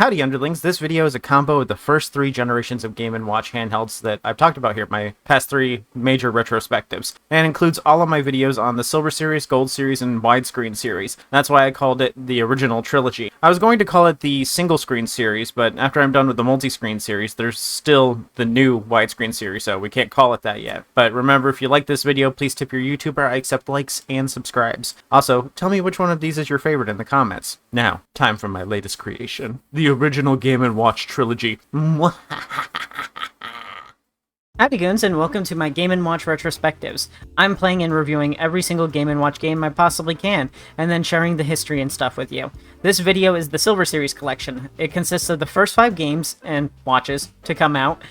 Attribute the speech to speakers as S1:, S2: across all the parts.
S1: Howdy underlings, this video is a combo of the first 3 generations of Game & Watch handhelds that I've talked about here, my past 3 major retrospectives, and includes all of my videos on the Silver Series, Gold Series, and Widescreen series. That's why I called it the original Trilogy. I was going to call it the Single Screen series, but after I'm done with the Multi-Screen series, there's still the new Widescreen series, so we can't call it that yet. But remember, if you like this video, please tip your YouTuber. I accept likes and subscribes. Also, tell me which one of these is your favorite in the comments. Now, time for my latest creation. The original Game & Watch Trilogy.
S2: Howdy goons, and welcome to my Game & Watch retrospectives. I'm playing and reviewing every single Game & Watch game I possibly can, and then sharing the history and stuff with you. This video is the Silver Series collection. It consists of the first 5 games and watches to come out.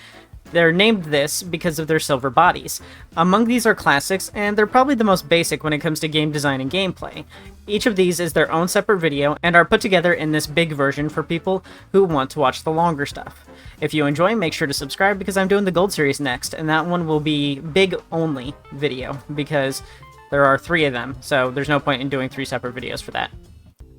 S2: They're named this because of their silver bodies. Among these are classics, and they're probably the most basic when it comes to game design and gameplay. Each of these is their own separate video, and are put together in this big version for people who want to watch the longer stuff. If you enjoy, make sure to subscribe because I'm doing the Gold Series next, and that one will be big only video, because there are 3 of them, so there's no point in doing 3 separate videos for that.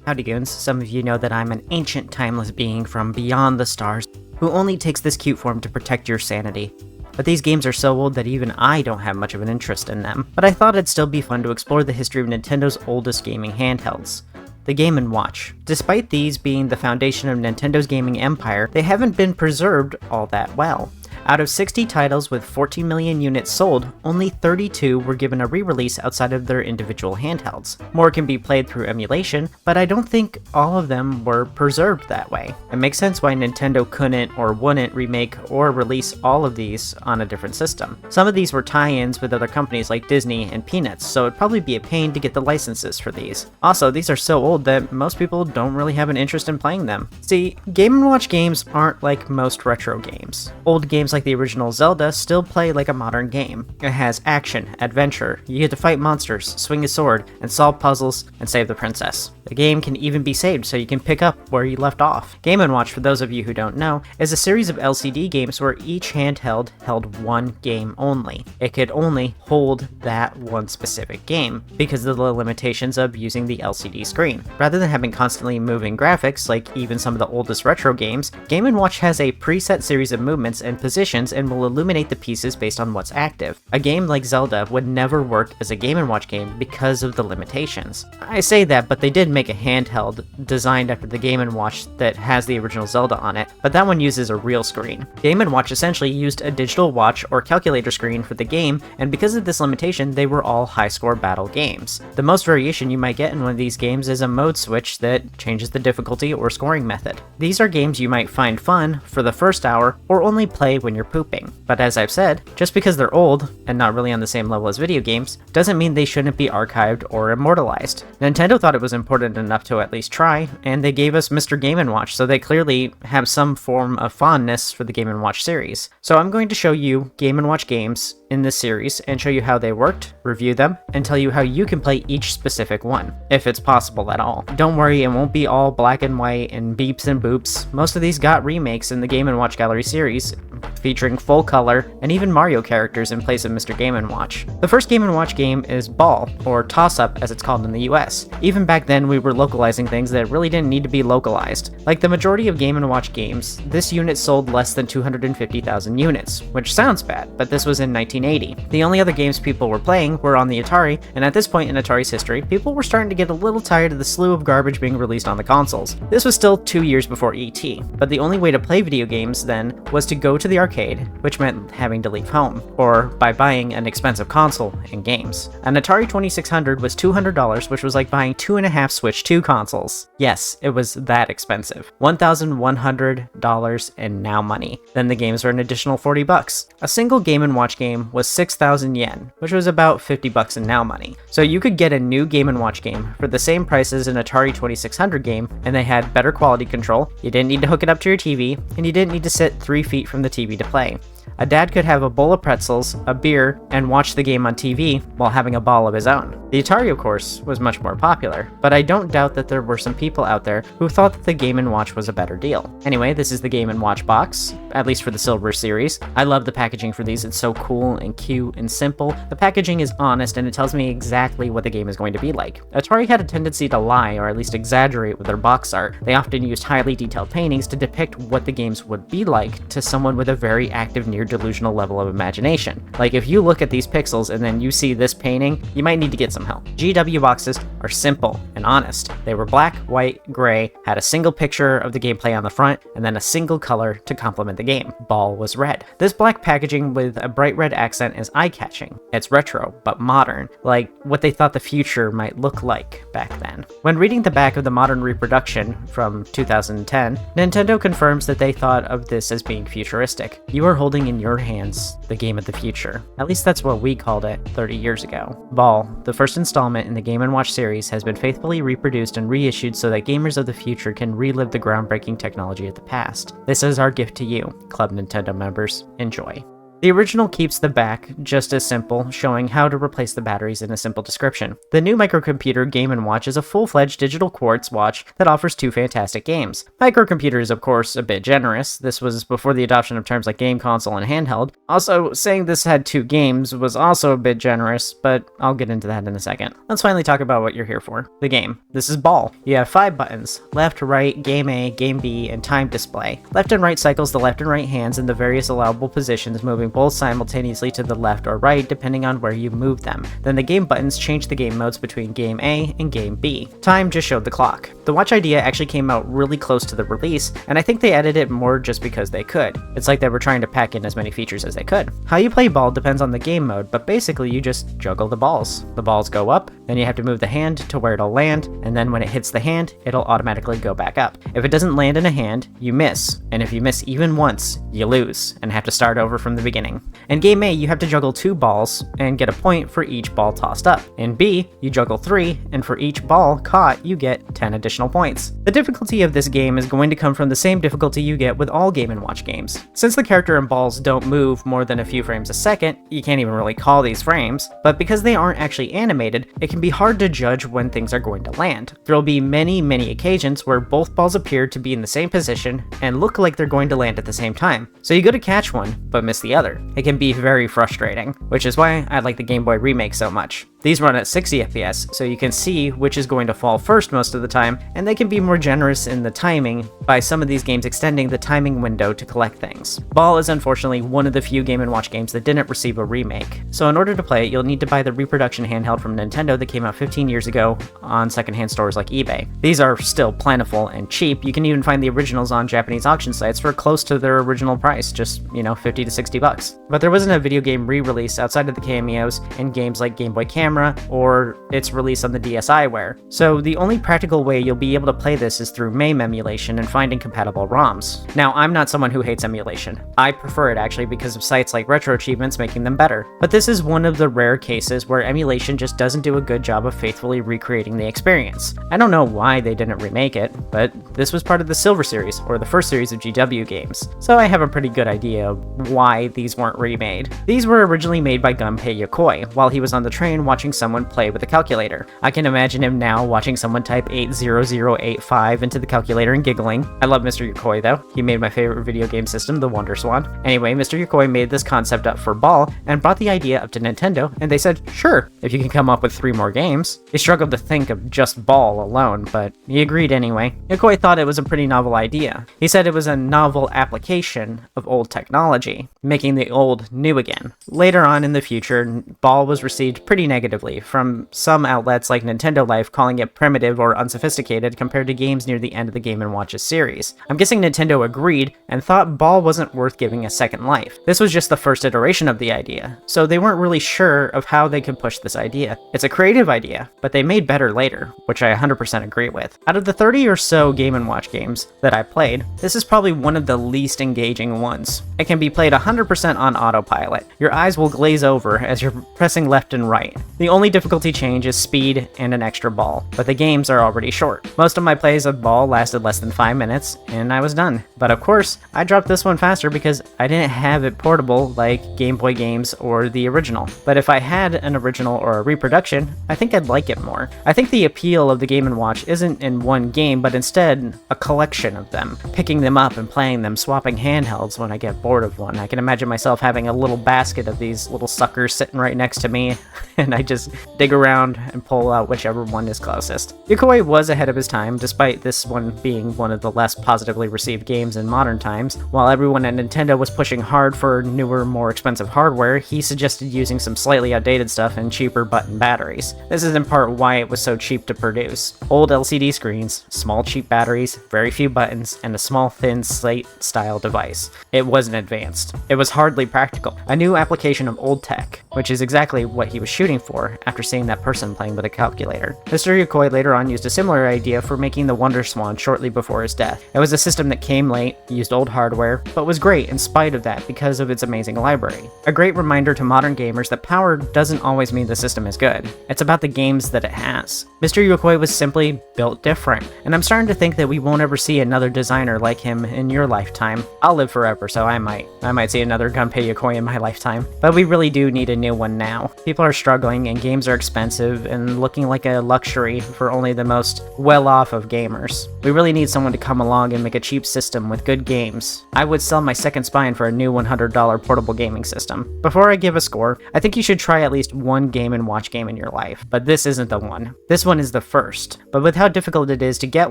S2: Howdy goons, some of you know that I'm an ancient timeless being from beyond the stars, who only takes this cute form to protect your sanity. But these games are so old that even I don't have much of an interest in them. But I thought it'd still be fun to explore the history of Nintendo's oldest gaming handhelds, the Game & Watch. Despite these being the foundation of Nintendo's gaming empire, they haven't been preserved all that well. Out of 60 titles with 14 million units sold, only 32 were given a re-release outside of their individual handhelds. More can be played through emulation, but I don't think all of them were preserved that way. It makes sense why Nintendo couldn't or wouldn't remake or release all of these on a different system. Some of these were tie-ins with other companies like Disney and Peanuts, so it'd probably be a pain to get the licenses for these. Also, these are so old that most people don't really have an interest in playing them. See, Game & Watch games aren't like most retro games. Old games like the original Zelda still play like a modern game. It has action, adventure, you get to fight monsters, swing a sword, and solve puzzles, and save the princess. The game can even be saved so you can pick up where you left off. Game & Watch, for those of you who don't know, is a series of LCD games where each handheld held one game only. It could only hold that one specific game, because of the limitations of using the LCD screen. Rather than having constantly moving graphics, like even some of the oldest retro games, Game & Watch has a preset series of movements and positions and will illuminate the pieces based on what's active. A game like Zelda would never work as a Game & Watch game because of the limitations. I say that, but they did make a handheld designed after the Game & Watch that has the original Zelda on it, but that one uses a real screen. Game & Watch essentially used a digital watch or calculator screen for the game, and because of this limitation, they were all high-score battle games. The most variation you might get in one of these games is a mode switch that changes the difficulty or scoring method. These are games you might find fun for the first hour, or only play when you're pooping. But as I've said, just because they're old, and not really on the same level as video games, doesn't mean they shouldn't be archived or immortalized. Nintendo thought it was important enough to at least try, and they gave us Mr. Game & Watch, so they clearly have some form of fondness for the Game & Watch series. So I'm going to show you Game & Watch games in this series, and show you how they worked, review them, and tell you how you can play each specific one, if it's possible at all. Don't worry, it won't be all black and white and beeps and boops. Most of these got remakes in the Game & Watch Gallery series, featuring full color, and even Mario characters in place of Mr. Game & Watch. The first Game & Watch game is Ball, or Toss-Up as it's called in the US. Even back then we were localizing things that really didn't need to be localized. Like the majority of Game & Watch games, this unit sold less than 250,000 units, which sounds bad, but this was in 1980. The only other games people were playing were on the Atari, and at this point in Atari's history, people were starting to get a little tired of the slew of garbage being released on the consoles. This was still 2 years before ET, but the only way to play video games then was to go to the arcade, which meant having to leave home, or by buying an expensive console and games. An Atari 2600 was $200, which was like buying 2.5 Switch 2 consoles. Yes, it was that expensive. $1,100 and now money. Then the games were an additional $40. A single Game & Watch game was 6,000 yen, which was about $50 in now money. So you could get a new Game & Watch game for the same price as an Atari 2600 game, and they had better quality control, you didn't need to hook it up to your TV, and you didn't need to sit 3 feet from the TV to play. A dad could have a bowl of pretzels, a beer, and watch the game on TV while having a ball of his own. The Atari, of course, was much more popular, but I don't doubt that there were some people out there who thought that the Game & Watch was a better deal. Anyway, this is the Game & Watch box, at least for the Silver series. I love the packaging for these, it's so cool and cute and simple. The packaging is honest and it tells me exactly what the game is going to be like. Atari had a tendency to lie, or at least exaggerate with their box art. They often used highly detailed paintings to depict what the games would be like to someone with a very active, near delusional level of imagination. Like, if you look at these pixels and then you see this painting, you might need to get some help. GW boxes are simple and honest. They were black, white, gray, had a single picture of the gameplay on the front, and then a single color to complement the game. Ball was red. This black packaging with a bright red accent is eye-catching. It's retro, but modern, like what they thought the future might look like back then. When reading the back of the modern reproduction from 2010, Nintendo confirms that they thought of this as being futuristic. You are holding in your hands the game of the future. At least that's what we called it 30 years ago. Ball, the first installment in the Game & Watch series, has been faithfully reproduced and reissued so that gamers of the future can relive the groundbreaking technology of the past. This is our gift to you, Club Nintendo members. Enjoy. The original keeps the back just as simple, showing how to replace the batteries in a simple description. The new microcomputer Game & Watch is a full-fledged digital quartz watch that offers two fantastic games. Microcomputer is of course a bit generous. This was before the adoption of terms like game console and handheld. Also, saying this had two games was also a bit generous, but I'll get into that in a second. Let's finally talk about what you're here for. The game. This is Ball. You have 5 buttons: left, right, game A, game B, and time display. Left and right cycles the left and right hands in the various allowable positions, moving both simultaneously to the left or right depending on where you move them. Then the game buttons change the game modes between game A and game B. Time just showed the clock. The watch idea actually came out really close to the release, and I think they added it more just because they could. It's like they were trying to pack in as many features as they could. How you play Ball depends on the game mode, but basically you just juggle the balls. The balls go up, then you have to move the hand to where it'll land, and then when it hits the hand, it'll automatically go back up. If it doesn't land in a hand, you miss, and if you miss even once, you lose, and have to start over from the beginning. In game A, you have to juggle 2 balls and get a point for each ball tossed up. In B, you juggle 3, and for each ball caught, you get 10 additional points. The difficulty of this game is going to come from the same difficulty you get with all Game & Watch games. Since the character and balls don't move more than a few frames a second, you can't even really call these frames, but because they aren't actually animated, it can be hard to judge when things are going to land. There'll be many occasions where both balls appear to be in the same position and look like they're going to land at the same time. So you go to catch one, but miss the other. It can be very frustrating, which is why I like the Game Boy remake so much. These run at 60 FPS, so you can see which is going to fall first most of the time, and they can be more generous in the timing by some of these games extending the timing window to collect things. Ball is unfortunately one of the few Game & Watch games that didn't receive a remake, so in order to play it, you'll need to buy the reproduction handheld from Nintendo that came out 15 years ago on secondhand stores like eBay. These are still plentiful and cheap. You can even find the originals on Japanese auction sites for close to their original price, just, 50 to 60 bucks. But there wasn't a video game re-release outside of the cameos in games like Game Boy Camera or its release on the DSiWare. So the only practical way you'll be able to play this is through MAME emulation and finding compatible ROMs. Now, I'm not someone who hates emulation. I prefer it actually because of sites like Retro Achievements making them better. But this is one of the rare cases where emulation just doesn't do a good job of faithfully recreating the experience. I don't know why they didn't remake it, but this was part of the Silver series, or the first series of GW games, so I have a pretty good idea of why these weren't remade. These were originally made by Gunpei Yokoi while he was on the train watching someone play with a calculator. I can imagine him now watching someone type 80085 into the calculator and giggling. I love Mr. Yokoi though. He made my favorite video game system, the Wonder Swan. Anyway, Mr. Yokoi made this concept up for Ball and brought the idea up to Nintendo, and they said, sure, if you can come up with 3 more games. He struggled to think of just Ball alone, but he agreed anyway. Yokoi thought it was a pretty novel idea. He said it was a novel application of old technology, making the old new again. Later on in the future, Ball was received pretty negatively from some outlets like Nintendo Life calling it primitive or unsophisticated compared to games near the end of the Game & Watch's series. I'm guessing Nintendo agreed and thought Ball wasn't worth giving a second life. This was just the first iteration of the idea, so they weren't really sure of how they could push this idea. It's a creative idea, but they made better later, which I 100% agree with. Out of the 30 or so Game & Watch games that I played, this is probably one of the least engaging ones. It can be played 100% on autopilot. Your eyes will glaze over as you're pressing left and right. The The only difficulty change is speed and an extra ball, but the games are already short. Most of my plays of Ball lasted less than 5 minutes, and I was done. But of course, I dropped this one faster because I didn't have it portable like Game Boy games or the original. But if I had an original or a reproduction, I think I'd like it more. I think the appeal of the Game & Watch isn't in one game, but instead a collection of them. Picking them up and playing them, swapping handhelds when I get bored of one. I can imagine myself having a little basket of these little suckers sitting right next to me, and I just dig around and pull out whichever one is closest. Yokoi was ahead of his time, despite this one being one of the less positively received games in modern times. While everyone at Nintendo was pushing hard for newer, more expensive hardware, he suggested using some slightly outdated stuff and cheaper button batteries. This is in part why it was so cheap to produce. Old LCD screens, small cheap batteries, very few buttons, and a small thin slate-style device. It wasn't advanced. It was hardly practical. A new application of old tech, which is exactly what he was shooting for after seeing that person playing with a calculator. Mr. Yokoi later on used a similar idea for making the Wonder Swan shortly before his death. It was a system that came late, used old hardware, but was great in spite of that because of its amazing library. A great reminder to modern gamers that power doesn't always mean the system is good. It's about the games that it has. Mr. Yokoi was simply built different, and I'm starting to think that we won't ever see another designer like him in your lifetime. I'll live forever, so I might see another Gunpei Yokoi in my lifetime. But we really do need a new one now. People are struggling, and games are expensive and looking like a luxury for only the most well-off of gamers. We really need someone to come along and make a cheap system with good games. I would sell my second spine for a new $100 portable gaming system. Before I give a score, I think you should try at least one Game & Watch game in your life, but this isn't the one. This one is the first. But with how difficult it is to get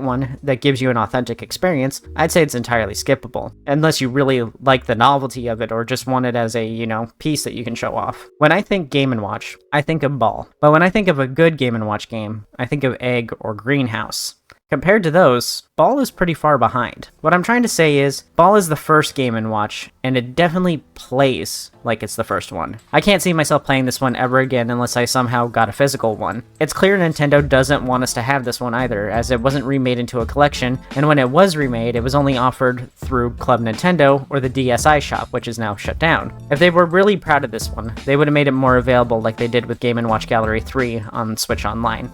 S2: one that gives you an authentic experience, I'd say it's entirely skippable, unless you really like the novelty of it or just want it as a, piece that you can show off. When I think Game & Watch, I think of Ball. But when I think of a good Game & Watch game, I think of Egg or Greenhouse. Compared to those, Ball is pretty far behind. What I'm trying to say is, Ball is the first Game & Watch, and it definitely plays like it's the first one. I can't see myself playing this one ever again unless I somehow got a physical one. It's clear Nintendo doesn't want us to have this one either, as it wasn't remade into a collection, and when it was remade, it was only offered through Club Nintendo or the DSi shop, which is now shut down. If they were really proud of this one, they would have made it more available like they did with Game & Watch Gallery 3 on Switch Online.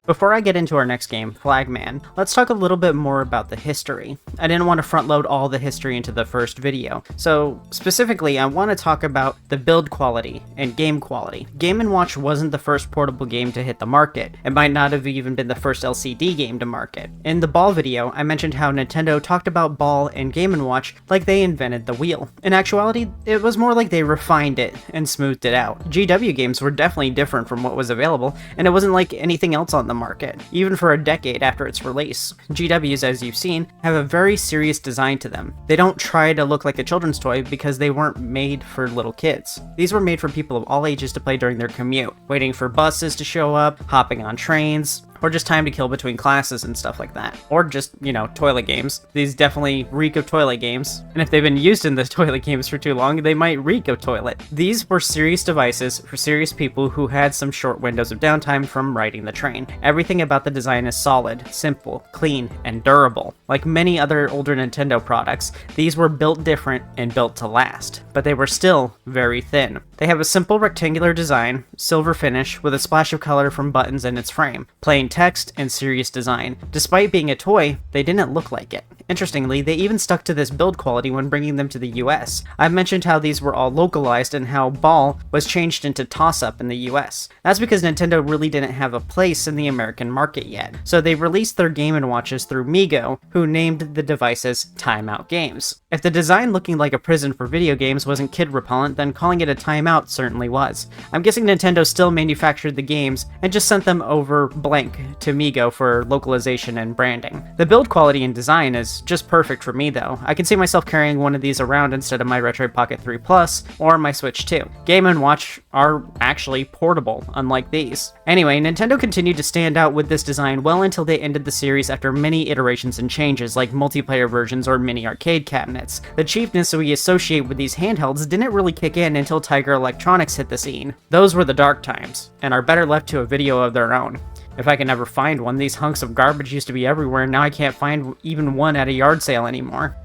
S2: Before I get into our next game, Flagman, let's talk a little bit more about the history. I didn't want to front load all the history into the first video, so specifically I want to talk about the build quality and game quality. Game & Watch wasn't the first portable game to hit the market. It might not have even been the first LCD game to market. In the Ball video, I mentioned how Nintendo talked about Ball and Game & Watch like they invented the wheel. In actuality, it was more like they refined it and smoothed it out. GW games were definitely different from what was available, and it wasn't like anything else on the market, even for a decade after its release. GWs, as you've seen, have a very serious design to them. They don't try to look like a children's toy because they weren't made for little kids. These were made for people of all ages to play during their commute, waiting for buses to show up, hopping on trains, or just time to kill between classes and stuff like that. Or just, toilet games. These definitely reek of toilet games. And if they've been used in the toilet games for too long, they might reek of toilet. These were serious devices for serious people who had some short windows of downtime from riding the train. Everything about the design is solid, simple, clean, and durable. Like many other older Nintendo products, these were built different and built to last, but they were still very thin. They have a simple rectangular design, silver finish, with a splash of color from buttons in its frame, plain text, and serious design. Despite being a toy, they didn't look like it. Interestingly, they even stuck to this build quality when bringing them to the US. I've mentioned how these were all localized and how Ball was changed into Toss-Up in the US. That's because Nintendo really didn't have a place in the American market yet, so they released their Game & Watches through Mego, who named the devices Timeout Games. If the design looking like a prison for video games wasn't kid repellent, then calling it a timeout certainly was. I'm guessing Nintendo still manufactured the games and just sent them over blank to Mego for localization and branding. The build quality and design is just perfect for me though. I can see myself carrying one of these around instead of my Retro Pocket 3 Plus or my Switch 2. Game & Watch are actually portable, unlike these. Anyway, Nintendo continued to stand out with this design well until they ended the series after many iterations and changes like multiplayer versions or mini arcade cabinets. The cheapness we associate with these handhelds didn't really kick in until Tiger Electronics hit the scene. Those were the dark times, and are better left to a video of their own. If I can ever find one, these hunks of garbage used to be everywhere, and now I can't find even one at a yard sale anymore.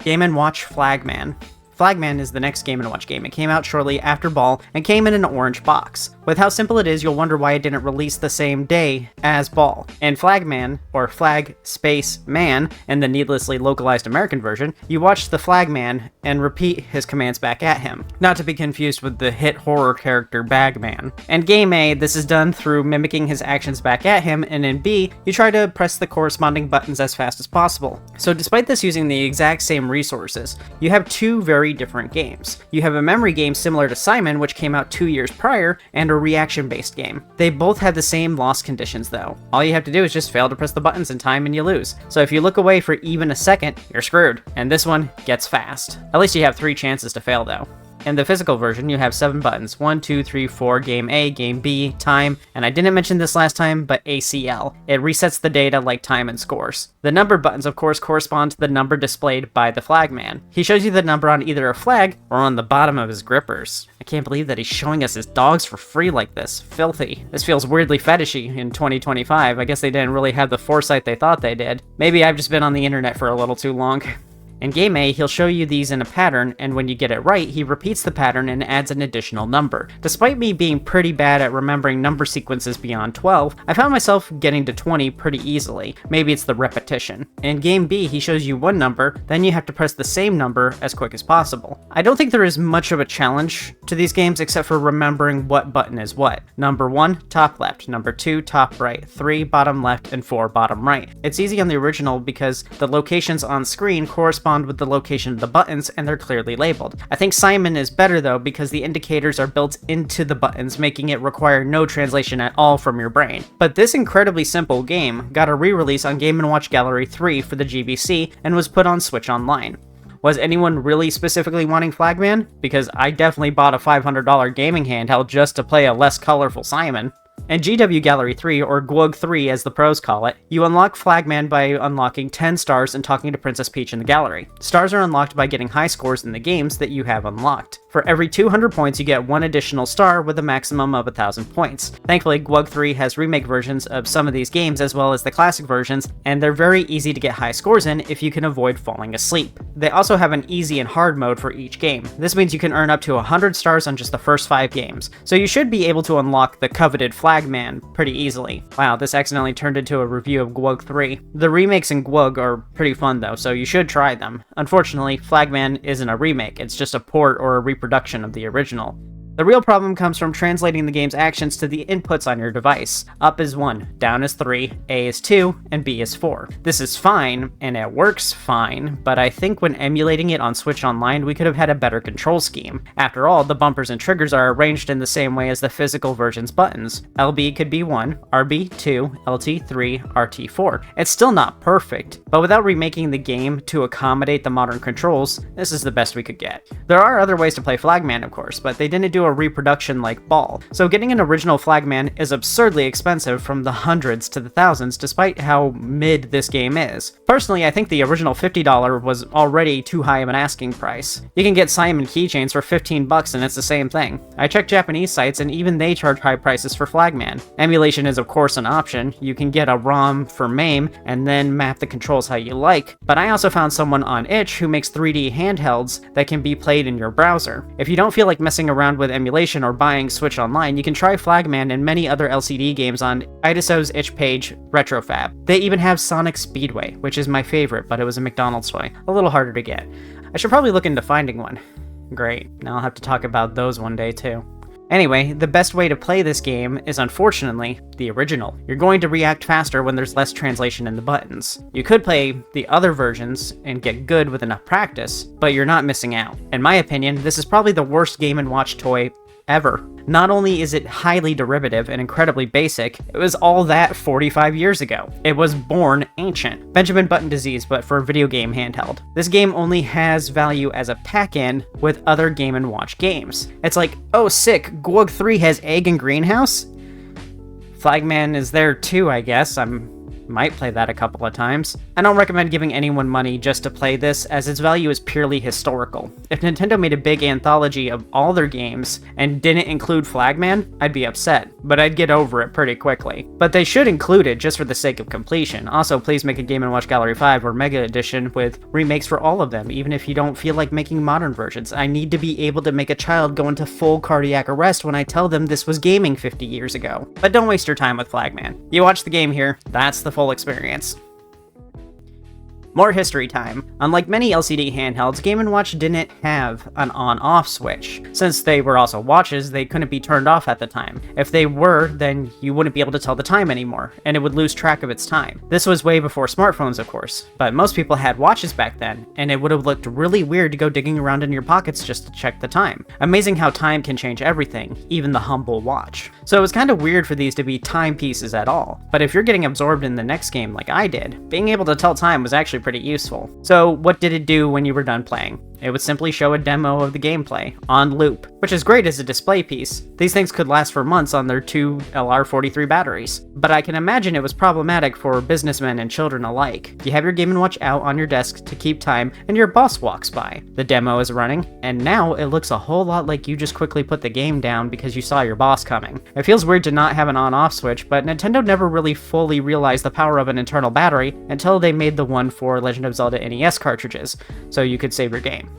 S2: Game & Watch Flagman. Flagman is the next Game & Watch game. It came out shortly after Ball and came in an orange box. With how simple it is, you'll wonder why it didn't release the same day as Ball. In Flagman, or Flag Space Man, in the needlessly localized American version, you watch the Flagman and repeat his commands back at him, not to be confused with the hit horror character Bagman. In Game A, this is done through mimicking his actions back at him, and in B, you try to press the corresponding buttons as fast as possible. So despite this using the exact same resources, you have two very different games. You have a memory game similar to Simon, which came out 2 years prior, and a reaction-based game. They both have the same loss conditions though. All you have to do is just fail to press the buttons in time and you lose. So if you look away for even a second, you're screwed. And this one gets fast. At least you have 3 chances to fail though. In the physical version, you have 7 buttons. 1, 2, 3, 4, Game A, Game B, Time, and I didn't mention this last time, but ACL. It resets the data like time and scores. The number buttons, of course, correspond to the number displayed by the Flagman. He shows you the number on either a flag or on the bottom of his grippers. I can't believe that he's showing us his dogs for free like this. Filthy. This feels weirdly fetishy in 2025. I guess they didn't really have the foresight they thought they did. Maybe I've just been on the internet for a little too long. In Game A, he'll show you these in a pattern, and when you get it right, he repeats the pattern and adds an additional number. Despite me being pretty bad at remembering number sequences beyond 12, I found myself getting to 20 pretty easily. Maybe it's the repetition. In Game B, he shows you one number, then you have to press the same number as quick as possible. I don't think there is much of a challenge to these games except for remembering what button is what. Number 1, top left. Number 2, top right. 3, bottom left, and 4, bottom right. It's easy on the original because the locations on screen correspond with the location of the buttons and they're clearly labeled. I think Simon is better though because the indicators are built into the buttons, making it require no translation at all from your brain. But this incredibly simple game got a re-release on Game & Watch Gallery 3 for the GBC and was put on Switch Online. Was anyone really specifically wanting Flagman? Because I definitely bought a $500 gaming handheld just to play a less colorful Simon. In GW Gallery 3, or GWG 3 as the pros call it, you unlock Flagman by unlocking 10 stars and talking to Princess Peach in the gallery. Stars are unlocked by getting high scores in the games that you have unlocked. For every 200 points, you get 1 additional star with a maximum of 1,000 points. Thankfully, GWG 3 has remake versions of some of these games as well as the classic versions, and they're very easy to get high scores in if you can avoid falling asleep. They also have an easy and hard mode for each game. This means you can earn up to 100 stars on just the first 5 games, so you should be able to unlock the coveted Flagman pretty easily. Wow, this accidentally turned into a review of GWG 3. The remakes in GWG are pretty fun though, so you should try them. Unfortunately, Flagman isn't a remake, it's just a port or a reproduction of the original. The real problem comes from translating the game's actions to the inputs on your device. Up is 1, down is 3, A is 2, and B is 4. This is fine, and it works fine, but I think when emulating it on Switch Online, we could have had a better control scheme. After all, the bumpers and triggers are arranged in the same way as the physical version's buttons. LB could be 1, RB 2, LT 3, RT 4. It's still not perfect, but without remaking the game to accommodate the modern controls, this is the best we could get. There are other ways to play Flagman, of course, but they didn't do a reproduction like Ball, so getting an original Flagman is absurdly expensive, from the hundreds to the thousands, despite how mid this game is. Personally, I think the original $50 was already too high of an asking price. You can get Simon keychains for 15 bucks and it's the same thing. I checked Japanese sites and even they charge high prices for Flagman. Emulation is of course an option. You can get a ROM for MAME and then map the controls how you like, but I also found someone on itch who makes 3D handhelds that can be played in your browser. If you don't feel like messing around with emulation or buying Switch Online, you can try Flagman and many other LCD games on Idaso's itch page, Retrofab. They even have Sonic Speedway, which is my favorite, but it was a McDonald's toy. A little harder to get. I should probably look into finding one. Great, now I'll have to talk about those one day too. Anyway, the best way to play this game is unfortunately the original. You're going to react faster when there's less translation in the buttons. You could play the other versions and get good with enough practice, but you're not missing out. In my opinion, this is probably the worst Game & Watch toy ever. Not only is it highly derivative and incredibly basic, it was all that 45 years ago. It was born ancient. Benjamin Button disease, but for a video game handheld. This game only has value as a pack-in with other Game & Watch games. It's like, oh sick, GWG 3 has egg and greenhouse? Flagman is there too, I guess. I'm might play that a couple of times. I don't recommend giving anyone money just to play this, as its value is purely historical. If Nintendo made a big anthology of all their games and didn't include Flagman, I'd be upset, but I'd get over it pretty quickly. But they should include it just for the sake of completion. Also, please make a Game & Watch Gallery 5 or Mega Edition with remakes for all of them, even if you don't feel like making modern versions. I need to be able to make a child go into full cardiac arrest when I tell them this was gaming 50 years ago. But don't waste your time with Flagman. You watch the game here, that's the full experience. More history time. Unlike many LCD handhelds, Game & Watch didn't have an on-off switch. Since they were also watches, they couldn't be turned off at the time. If they were, then you wouldn't be able to tell the time anymore, and it would lose track of its time. This was way before smartphones, of course, but most people had watches back then, and it would have looked really weird to go digging around in your pockets just to check the time. Amazing how time can change everything, even the humble watch. So it was kind of weird for these to be timepieces at all, but if you're getting absorbed in the next game like I did, being able to tell time was actually pretty useful. So what did it do when you were done playing? It would simply show a demo of the gameplay, on loop, which is great as a display piece. These things could last for months on their 2 LR43 batteries, but I can imagine it was problematic for businessmen and children alike. You have your Game & Watch out on your desk to keep time, and your boss walks by. The demo is running, and now it looks a whole lot like you just quickly put the game down because you saw your boss coming. It feels weird to not have an on-off switch, but Nintendo never really fully realized the power of an internal battery until they made the one for Legend of Zelda NES cartridges, so you could save your game.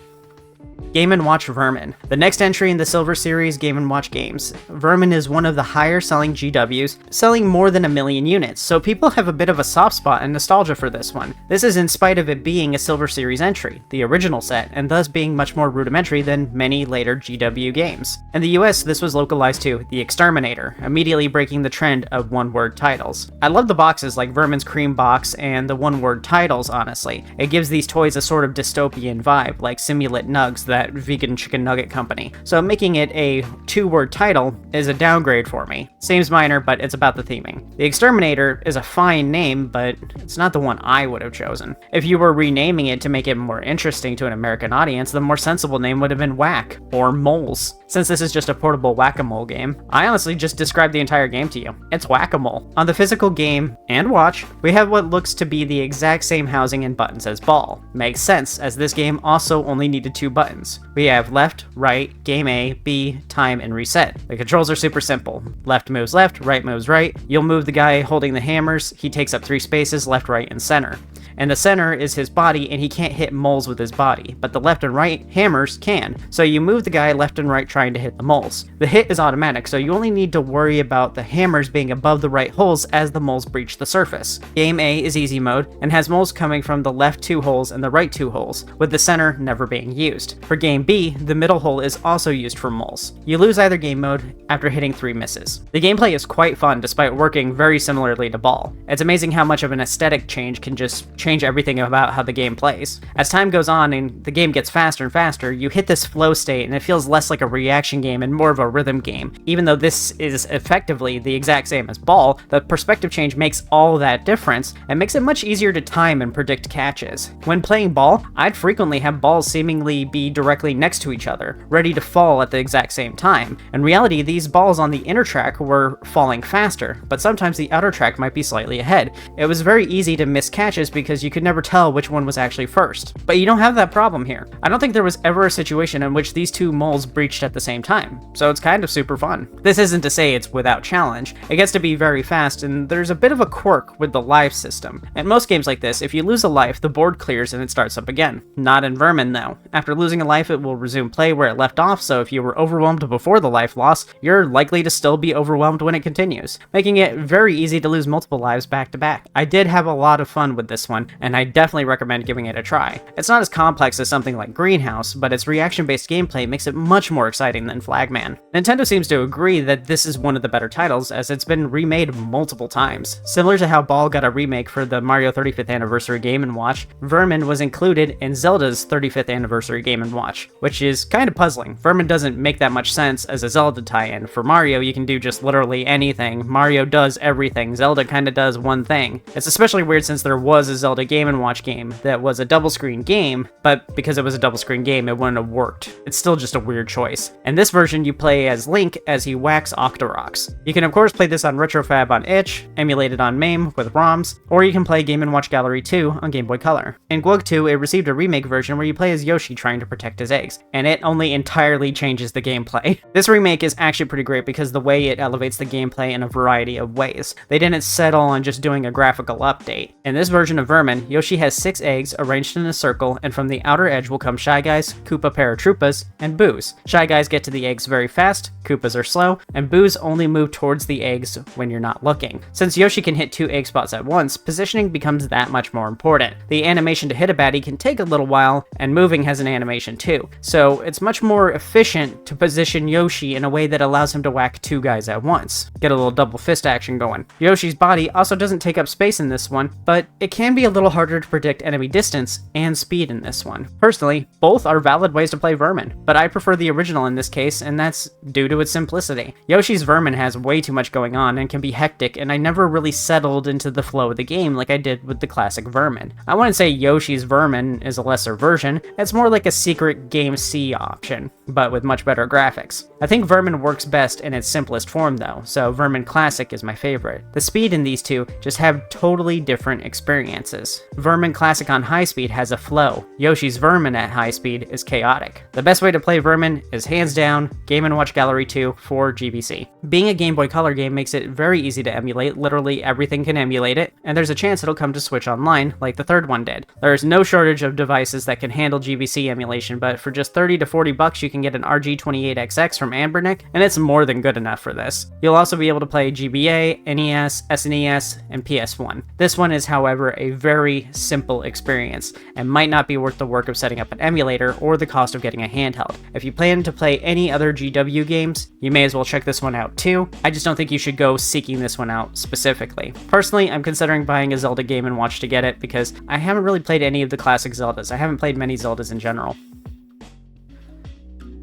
S2: Game & Watch Vermin, the next entry in the Silver Series Game & Watch games. Vermin is one of the higher selling GWs, selling more than 1 million units, so people have a bit of a soft spot and nostalgia for this one. This is in spite of it being a Silver Series entry, the original set, and thus being much more rudimentary than many later GW games. In the US, this was localized to The Exterminator, immediately breaking the trend of one-word titles. I love the boxes like Vermin's Cream Box and the one-word titles, honestly. It gives these toys a sort of dystopian vibe, like Simulant Nugs, that vegan chicken nugget company. So making it a 2-word title is a downgrade for me. Seems minor, but it's about the theming. The Exterminator is a fine name, but it's not the one I would have chosen. If you were renaming it to make it more interesting to an American audience, the more sensible name would have been Whack, or Moles. Since this is just a portable whack-a-mole game, I honestly just described the entire game to you. It's whack-a-mole. On the physical game and watch, we have what looks to be the exact same housing and buttons as Ball. Makes sense, as this game also only needed 2 buttons. We have left, right, game A, B, time, and reset. The controls are super simple. Left moves left, right moves right. You'll move the guy holding the hammers, he takes up 3 spaces, left, right, and center. And the center is his body, and he can't hit moles with his body, but the left and right hammers can. So you move the guy left and right trying to hit the moles. The hit is automatic, so you only need to worry about the hammers being above the right holes as the moles breach the surface. Game A is easy mode, and has moles coming from the left 2 holes and the right 2 holes, with the center never being used. For Game B, the middle hole is also used for moles. You lose either game mode after hitting 3 misses. The gameplay is quite fun despite working very similarly to Ball. It's amazing how much of an aesthetic change can just change everything about how the game plays. As time goes on and the game gets faster and faster, you hit this flow state and it feels less like a reaction game and more of a rhythm game. Even though this is effectively the exact same as Ball, the perspective change makes all that difference and makes it much easier to time and predict catches. When playing Ball, I'd frequently have balls seemingly be directly next to each other, ready to fall at the exact same time. In reality, these balls on the inner track were falling faster, but sometimes the outer track might be slightly ahead. It was very easy to miss catches because you could never tell which one was actually first. But you don't have that problem here. I don't think there was ever a situation in which these 2 moles breached at the same time, so it's kind of super fun. This isn't to say it's without challenge. It gets to be very fast, and there's a bit of a quirk with the life system. In most games like this, if you lose a life, the board clears and it starts up again. Not in Vermin, though. After losing a life, it will resume play where it left off, so if you were overwhelmed before the life loss, you're likely to still be overwhelmed when it continues, making it very easy to lose multiple lives back to back. I did have a lot of fun with this one, and I definitely recommend giving it a try. It's not as complex as something like Greenhouse, but its reaction-based gameplay makes it much more exciting than Flagman. Nintendo seems to agree that this is one of the better titles, as it's been remade multiple times. Similar to how Ball got a remake for the Mario 35th Anniversary Game & Watch, Vermin was included in Zelda's 35th Anniversary Game & Watch, which is kind of puzzling. Vermin doesn't make that much sense as a Zelda tie-in. For Mario, you can do just literally anything. Mario does everything. Zelda kinda does one thing. It's especially weird since there was a Zelda Zelda Game & Watch game that was a double screen game, but because it was a double screen game, it wouldn't have worked. It's still just a weird choice. In this version, you play as Link as he whacks Octoroks. You can of course play this on RetroFab on itch, emulate it on MAME with ROMs, or you can play Game & Watch Gallery 2 on Game Boy Color. In GWG 2, it received a remake version where you play as Yoshi trying to protect his eggs, and it only entirely changes the gameplay. This remake is actually pretty great because the way it elevates the gameplay in a variety of ways. They didn't settle on just doing a graphical update. In this version of Vermin, Yoshi has 6 eggs arranged in a circle, and from the outer edge will come Shy Guys, Koopa Paratroopas, and Boos. Shy Guys get to the eggs very fast, Koopas are slow, and Boos only move towards the eggs when you're not looking. Since Yoshi can hit 2 egg spots at once, positioning becomes that much more important. The animation to hit a baddie can take a little while, and moving has an animation too, so it's much more efficient to position Yoshi in a way that allows him to whack 2 guys at once. Get a little double fist action going. Yoshi's body also doesn't take up space in this one, but it can be a little harder to predict enemy distance and speed in this one. Personally, both are valid ways to play Vermin, but I prefer the original in this case, and that's due to its simplicity. Yoshi's Vermin has way too much going on and can be hectic, and I never really settled into the flow of the game like I did with the classic Vermin. I wouldn't say Yoshi's Vermin is a lesser version, it's more like a secret Game C option, but with much better graphics. I think Vermin works best in its simplest form though, so Vermin Classic is my favorite. The speed in these two just have totally different experiences. Vermin Classic on high speed has a flow. Yoshi's Vermin at high speed is chaotic. The best way to play Vermin is hands down Game & Watch Gallery 2 for GBC. Being a Game Boy Color game makes it very easy to emulate, literally everything can emulate it, and there's a chance it'll come to Switch Online like the third one did. There's no shortage of devices that can handle GBC emulation, but for just 30 to 40 bucks you can get an RG28XX from Ambernick, and it's more than good enough for this. You'll also be able to play GBA, NES, SNES, and PS1. This one is, however, a very simple experience, and might not be worth the work of setting up an emulator or the cost of getting a handheld. If you plan to play any other GW games, you may as well check this one out too. I just don't think you should go seeking this one out specifically. Personally, I'm considering buying a Zelda Game & Watch to get it because I haven't really played any of the classic Zeldas. I haven't played many Zeldas in general.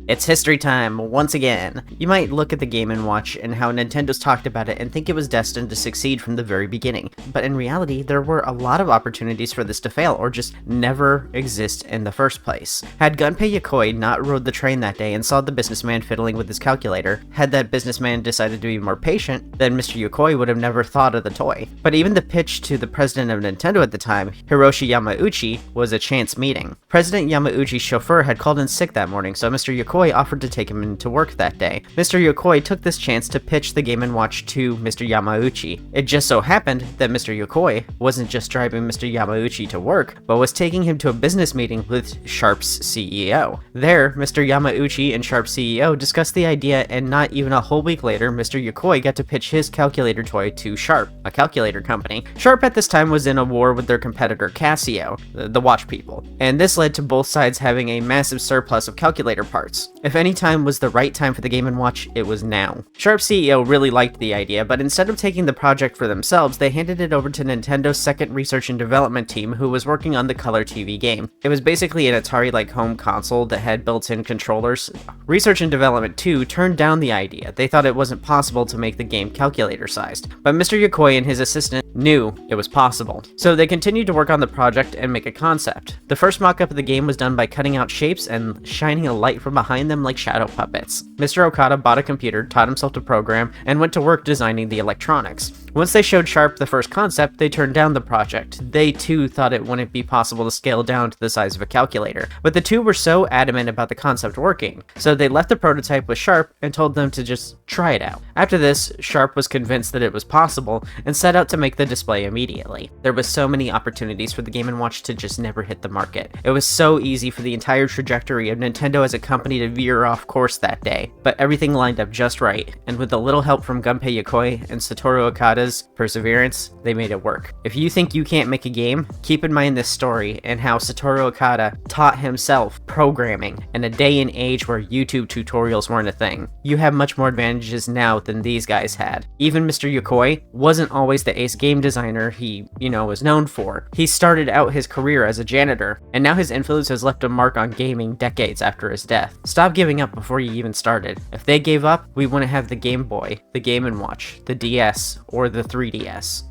S2: It's history time, once again. You might look at the Game & Watch and how Nintendo's talked about it and think it was destined to succeed from the very beginning, but in reality, there were a lot of opportunities for this to fail or just never exist in the first place. Had Gunpei Yokoi not rode the train that day and saw the businessman fiddling with his calculator, had that businessman decided to be more patient, then Mr. Yokoi would have never thought of the toy. But even the pitch to the president of Nintendo at the time, Hiroshi Yamauchi, was a chance meeting. President Yamauchi's chauffeur had called in sick that morning, so Mr. Yokoi offered to take him into work that day. Mr. Yokoi took this chance to pitch the Game & Watch to Mr. Yamauchi. It just so happened that Mr. Yokoi wasn't just driving Mr. Yamauchi to work, but was taking him to a business meeting with Sharp's CEO. There, Mr. Yamauchi and Sharp's CEO discussed the idea, and not even a whole week later, Mr. Yokoi got to pitch his calculator toy to Sharp, a calculator company. Sharp at this time was in a war with their competitor Casio, the watch people, and this led to both sides having a massive surplus of calculator parts. If any time was the right time for the Game & Watch, it was now. Sharp's CEO really liked the idea, but instead of taking the project for themselves, they handed it over to Nintendo's second research and development team, who was working on the Color TV game. It was basically an Atari-like home console that had built-in controllers. Research and Development 2 turned down the idea. They thought it wasn't possible to make the game calculator-sized, but Mr. Yokoi and his assistant knew it was possible. So they continued to work on the project and make a concept. The first mock-up of the game was done by cutting out shapes and shining a light from behind them like shadow puppets. Mr. Okada bought a computer, taught himself to program, and went to work designing the electronics. Once they showed Sharp the first concept, they turned down the project. They too thought it wouldn't be possible to scale down to the size of a calculator, but the two were so adamant about the concept working, so they left the prototype with Sharp and told them to just try it out. After this, Sharp was convinced that it was possible and set out to make the display immediately. There was so many opportunities for the Game & Watch to just never hit the market. It was so easy for the entire trajectory of Nintendo as a company to veer off course that day, but everything lined up just right, and with a little help from Gunpei Yokoi and Satoru Okada's perseverance, they made it work. If you think you can't make a game, keep in mind this story and how Satoru Okada taught himself programming in a day and age where YouTube tutorials weren't a thing. You have much more advantages now than these guys had. Even Mr. Yokoi wasn't always the ace game designer he, was known for. He started out his career as a janitor, and now his influence has left a mark on gaming decades after his death. Stop giving up before you even started. If they gave up, we wouldn't have the Game Boy, the Game & Watch, the DS, or the 3DS.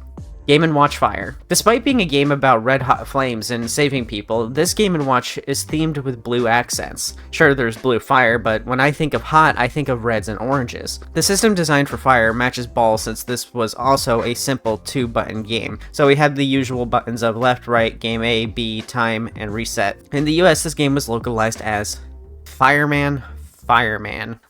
S2: Game & Watch Fire. Despite being a game about red-hot flames and saving people, this Game & Watch is themed with blue accents. Sure, there's blue fire, but when I think of hot, I think of reds and oranges. The system designed for Fire matches Ball since this was also a simple 2-button game, so we had the usual buttons of left, right, game A, B, time, and reset. In the US, this game was localized as Fireman.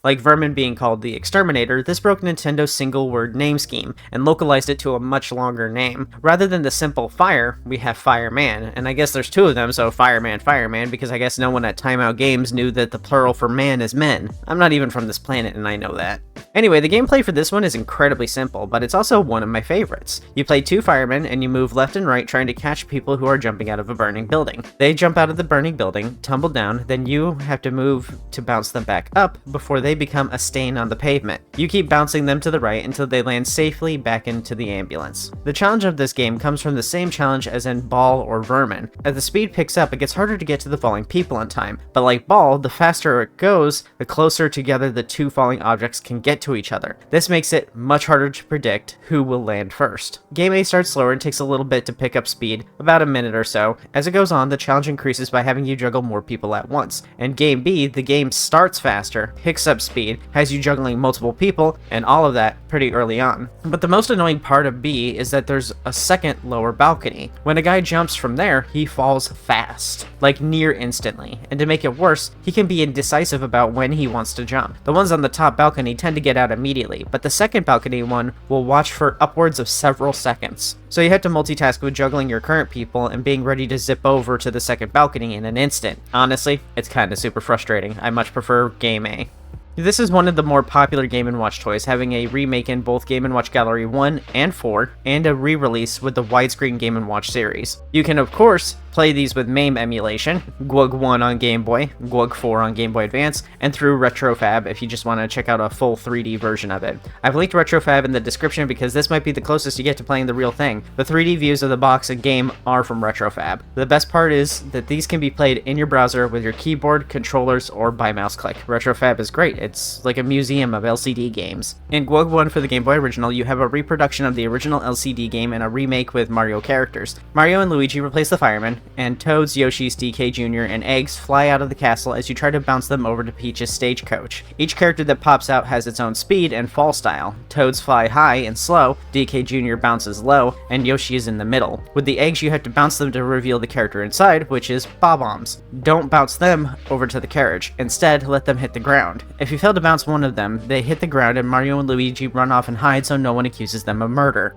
S2: Like Vermin being called the Exterminator, this broke Nintendo's single-word name scheme and localized it to a much longer name. Rather than the simple Fire, we have Fireman, and I guess there's 2 of them, so Fireman, because I guess no one at Timeout Games knew that the plural for man is men. I'm not even from this planet and I know that. Anyway, the gameplay for this one is incredibly simple, but it's also one of my favorites. You play 2 firemen and you move left and right trying to catch people who are jumping out of a burning building. They jump out of the burning building, tumble down, then you have to move to bounce them back up before they become a stain on the pavement. You keep bouncing them to the right until they land safely back into the ambulance. The challenge of this game comes from the same challenge as in Ball or Vermin. As the speed picks up, it gets harder to get to the falling people in time, but like Ball, the faster it goes, the closer together the 2 falling objects can get to each other. This makes it much harder to predict who will land first. Game A starts slower and takes a little bit to pick up speed, about a minute or so. As it goes on, the challenge increases by having you juggle more people at once. And Game B, the game starts faster, picks up speed, has you juggling multiple people, and all of that pretty early on. But the most annoying part of B is that there's a second lower balcony. When a guy jumps from there, he falls fast, like near instantly. And to make it worse, he can be indecisive about when he wants to jump. The ones on the top balcony tend to get out immediately, but the second balcony one will watch for upwards of several seconds. So you have to multitask with juggling your current people and being ready to zip over to the second balcony in an instant. Honestly, it's kinda super frustrating. I much prefer Game A. This is one of the more popular Game & Watch toys, having a remake in both Game & Watch Gallery 1 and 4, and a re-release with the widescreen Game & Watch series. You can, of course, play these with MAME emulation, GWG 1 on Game Boy, GWG 4 on Game Boy Advance, and through Retrofab if you just want to check out a full 3D version of it. I've linked Retrofab in the description because this might be the closest you get to playing the real thing. The 3D views of the box and game are from Retrofab. The best part is that these can be played in your browser with your keyboard, controllers, or by mouse click. Retrofab is great. It's like a museum of LCD games. In GWG 1 for the Game Boy Original, you have a reproduction of the original LCD game and a remake with Mario characters. Mario and Luigi replace the firemen, and Toads, Yoshi's, DK Jr., and Eggs fly out of the castle as you try to bounce them over to Peach's stagecoach. Each character that pops out has its own speed and fall style. Toads fly high and slow, DK Jr. bounces low, and Yoshi is in the middle. With the eggs, you have to bounce them to reveal the character inside, which is Bob-Ombs. Don't bounce them over to the carriage. Instead, let them hit the ground. If you fail to bounce one of them, they hit the ground and Mario and Luigi run off and hide so no one accuses them of murder.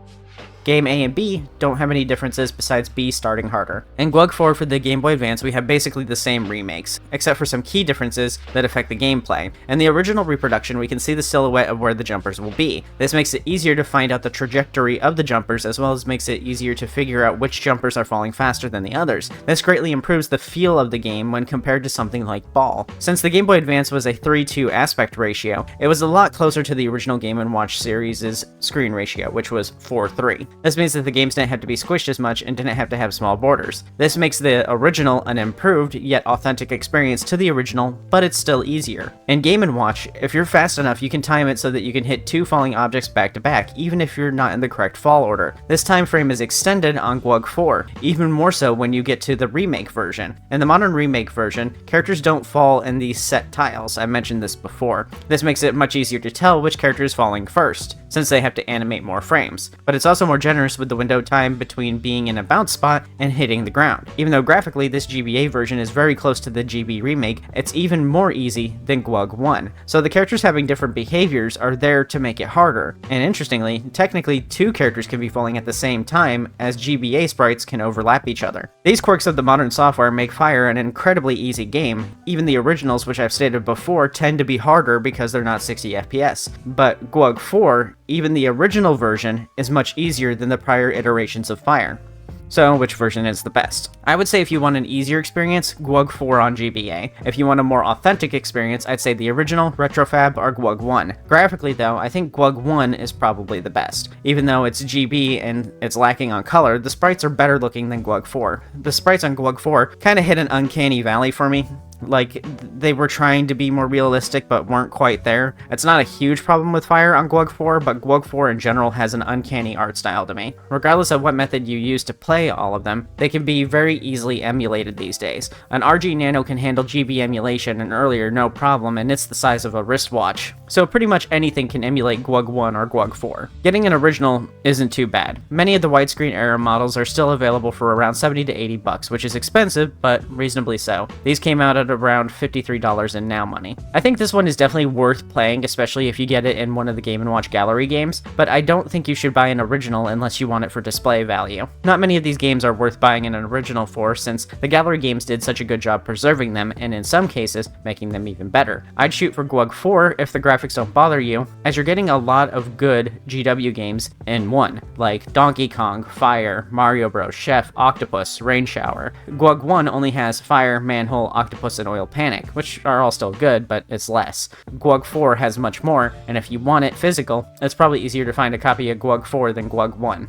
S2: Game A and B don't have any differences besides B starting harder. In GWG 4 for the Game Boy Advance, we have basically the same remakes, except for some key differences that affect the gameplay. In the original reproduction, we can see the silhouette of where the jumpers will be. This makes it easier to find out the trajectory of the jumpers, as well as makes it easier to figure out which jumpers are falling faster than the others. This greatly improves the feel of the game when compared to something like Ball. Since the Game Boy Advance was a 3:2 aspect ratio, it was a lot closer to the original Game & Watch series' screen ratio, which was 4:3. This means that the games didn't have to be squished as much and didn't have to have small borders. This makes the original an improved, yet authentic experience to the original, but it's still easier. In Game & Watch, if you're fast enough, you can time it so that you can hit 2 falling objects back to back, even if you're not in the correct fall order. This time frame is extended on GWG 4, even more so when you get to the remake version. In the modern remake version, characters don't fall in these set tiles. I mentioned this before. This makes it much easier to tell which character is falling first, since they have to animate more frames. But it's also more generous with the window time between being in a bounce spot and hitting the ground. Even though graphically this GBA version is very close to the GB remake, it's even more easy than GWG 1. So the characters having different behaviors are there to make it harder. And interestingly, technically 2 characters can be falling at the same time, as GBA sprites can overlap each other. These quirks of the modern software make Fire an incredibly easy game. Even the originals, which I've stated before, tend to be harder because they're not 60 FPS. But GWG 4, even the original version, is much easier than the prior iterations of Fire. So, which version is the best? I would say if you want an easier experience, GWG 4 on GBA. If you want a more authentic experience, I'd say the original, Retrofab, or GWG 1. Graphically though, I think GWG 1 is probably the best. Even though it's GB and it's lacking on color, the sprites are better looking than GWG 4. The sprites on GWG 4 kinda hit an uncanny valley for me.
S1: Like, they were trying to be more realistic but weren't quite there. It's not a huge problem with Fire on GWG 4, but GWG 4 in general has an uncanny art style to me. Regardless of what method you use to play all of them, they can be very easily emulated these days. An RG Nano can handle GB emulation and earlier no problem, and it's the size of a wristwatch. So pretty much anything can emulate GWG 1 or GWG 4. Getting an original isn't too bad. Many of the widescreen era models are still available for around 70 to 80 bucks, which is expensive, but reasonably so. These came out at around $53 in now money. I think this one is definitely worth playing, especially if you get it in one of the Game & Watch Gallery games, but I don't think you should buy an original unless you want it for display value. Not many of these games are worth buying an original for, since the Gallery games did such a good job preserving them, and in some cases, making them even better. I'd shoot for GWG 4 if the graphics don't bother you, as you're getting a lot of good GW games in one, like Donkey Kong, Fire, Mario Bros, Chef, Octopus, Rain Shower. GWG 1 only has Fire, Manhole, Octopus, and Oil Panic, which are all still good, but it's less. GWG 4 has much more, and if you want it physical, it's probably easier to find a copy of GWG 4 than GWG 1.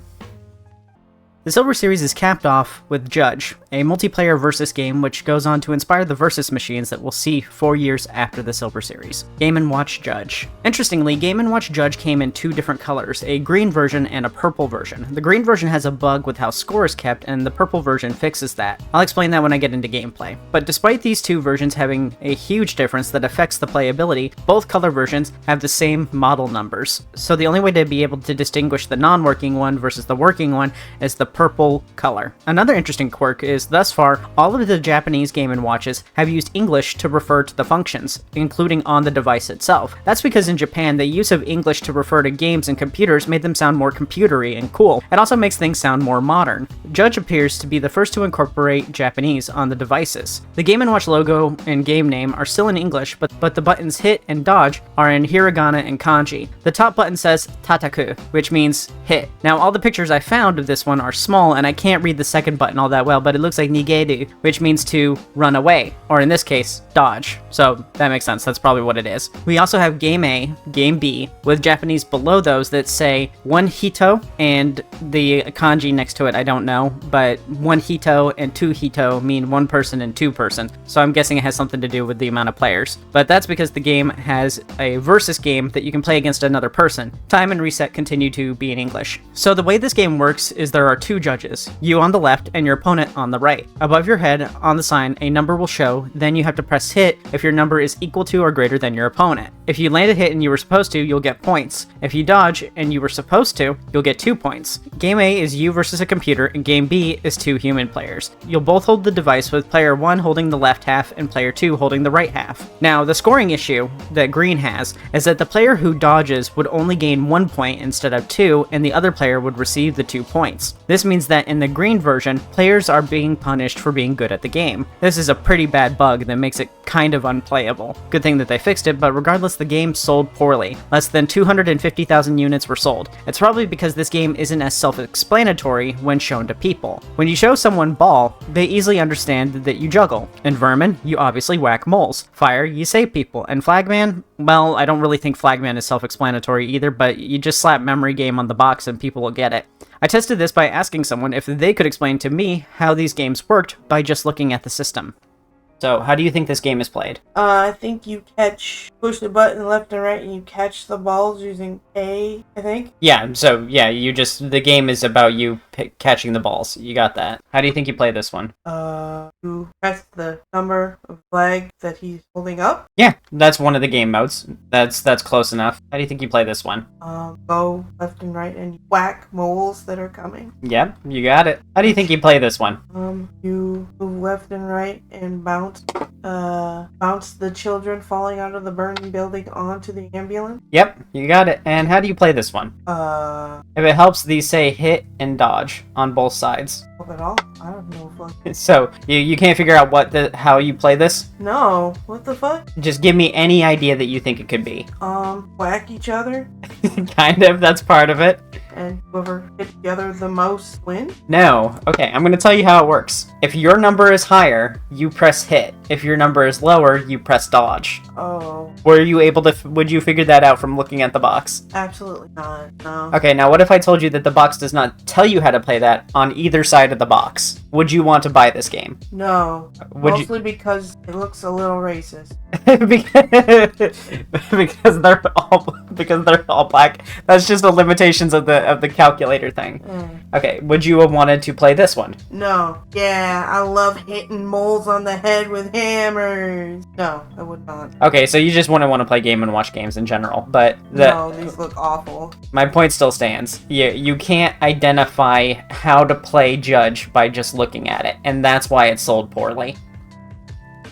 S1: The Silver Series is capped off with Judge, a multiplayer versus game which goes on to inspire the versus machines that we'll see 4 years after the Silver Series. Game & Watch Judge. Interestingly, Game & Watch Judge came in 2 different colors, a green version and a purple version. The green version has a bug with how score is kept, and the purple version fixes that. I'll explain that when I get into gameplay. But despite these 2 versions having a huge difference that affects the playability, both color versions have the same model numbers. So the only way to be able to distinguish the non-working one versus the working one is the purple color. Another interesting quirk is, thus far, all of the Japanese Game & Watches have used English to refer to the functions, including on the device itself. That's because in Japan, the use of English to refer to games and computers made them sound more computery and cool. It also makes things sound more modern. Judge appears to be the first to incorporate Japanese on the devices. The Game & Watch logo and game name are still in English, but the buttons hit and dodge are in hiragana and kanji. The top button says tataku, which means hit. Now, all the pictures I found of this one are small, and I can't read the second button all that well, but it looks like nigeru, which means to run away, or in this case, dodge. So that makes sense, that's probably what it is. We also have Game A, Game B, with Japanese below those that say one hito, and the kanji next to it I don't know, but one hito and two hito mean one person and two person, so I'm guessing it has something to do with the amount of players. But that's because the game has a versus game that you can play against another person. Time and reset continue to be in English. So the way this game works is there are 2 judges, you on the left and your opponent on the right. Above your head, on the sign, a number will show, then you have to press hit if your number is equal to or greater than your opponent. If you land a hit and you were supposed to, you'll get points. If you dodge and you were supposed to, you'll get 2 points. Game A is you versus a computer, and Game B is 2 human players. You'll both hold the device, with player 1 holding the left half and player 2 holding the right half. Now, the scoring issue that green has is that the player who dodges would only gain 1 point instead of 2, and the other player would receive the 2 points. This means that in the green version, players are being punished for being good at the game. This is a pretty bad bug that makes it kind of unplayable. Good thing that they fixed it, but regardless, the game sold poorly. Less than 250,000 units were sold. It's probably because this game isn't as self-explanatory when shown to people. When you show someone ball, they easily understand that you juggle. In Vermin, you obviously whack moles. Fire, you save people. And Flagman, well, I don't really think Flagman is self-explanatory either, but you just slap memory game on the box and people will get it. I tested this by asking someone if they could explain to me how these games worked by just looking at the system. So, how do you think this game is played?
S3: I think you push the button left and right and you catch the balls using A, I think.
S1: Yeah, so, yeah, the game is about you catching the balls. You got that. How do you think you play this one?
S3: You press the number of flag that he's holding up.
S1: Yeah, that's one of the game modes. That's close enough. How do you think you play this one?
S3: Go left and right and whack moles that are coming.
S1: Yep, you got it. How do you think you play this one?
S3: You move left and right and bounce the children falling out of the burning building onto the ambulance.
S1: Yep, you got it. And how do you play this one? If it helps, these say hit and dodge on both sides.
S3: At all? I don't know what.
S1: So, you can't figure out how you play this?
S3: No, what the fuck?
S1: Just give me any idea that you think it could be.
S3: Whack each other?
S1: Kind of, that's part of it.
S3: And whoever hit together the most wins?
S1: No. Okay, I'm gonna tell you how it works. If your number is higher, you press hit.
S2: If your number is lower, you press dodge.
S3: Oh,
S2: Were you able to, would you figure that out from looking at the box?
S3: absolutely not. No.
S2: Okay, now what if I told you that the box does not tell you how to play that on either side of the box? Would you want to buy this game?
S3: No.
S2: Would you-
S3: Mostly because it looks a little racist.
S2: because they're all black. That's just the limitations of the calculator thing. Okay, would you have wanted to play this one?
S3: No. Yeah, I love hitting moles on the head with hammers. No, I would not.
S2: Okay, so you just wouldn't want to play Game & Watch games in general, but
S3: No, these look awful.
S2: my point still stands. You can't identify how to play Judge by just looking at it, and that's why it's sold poorly.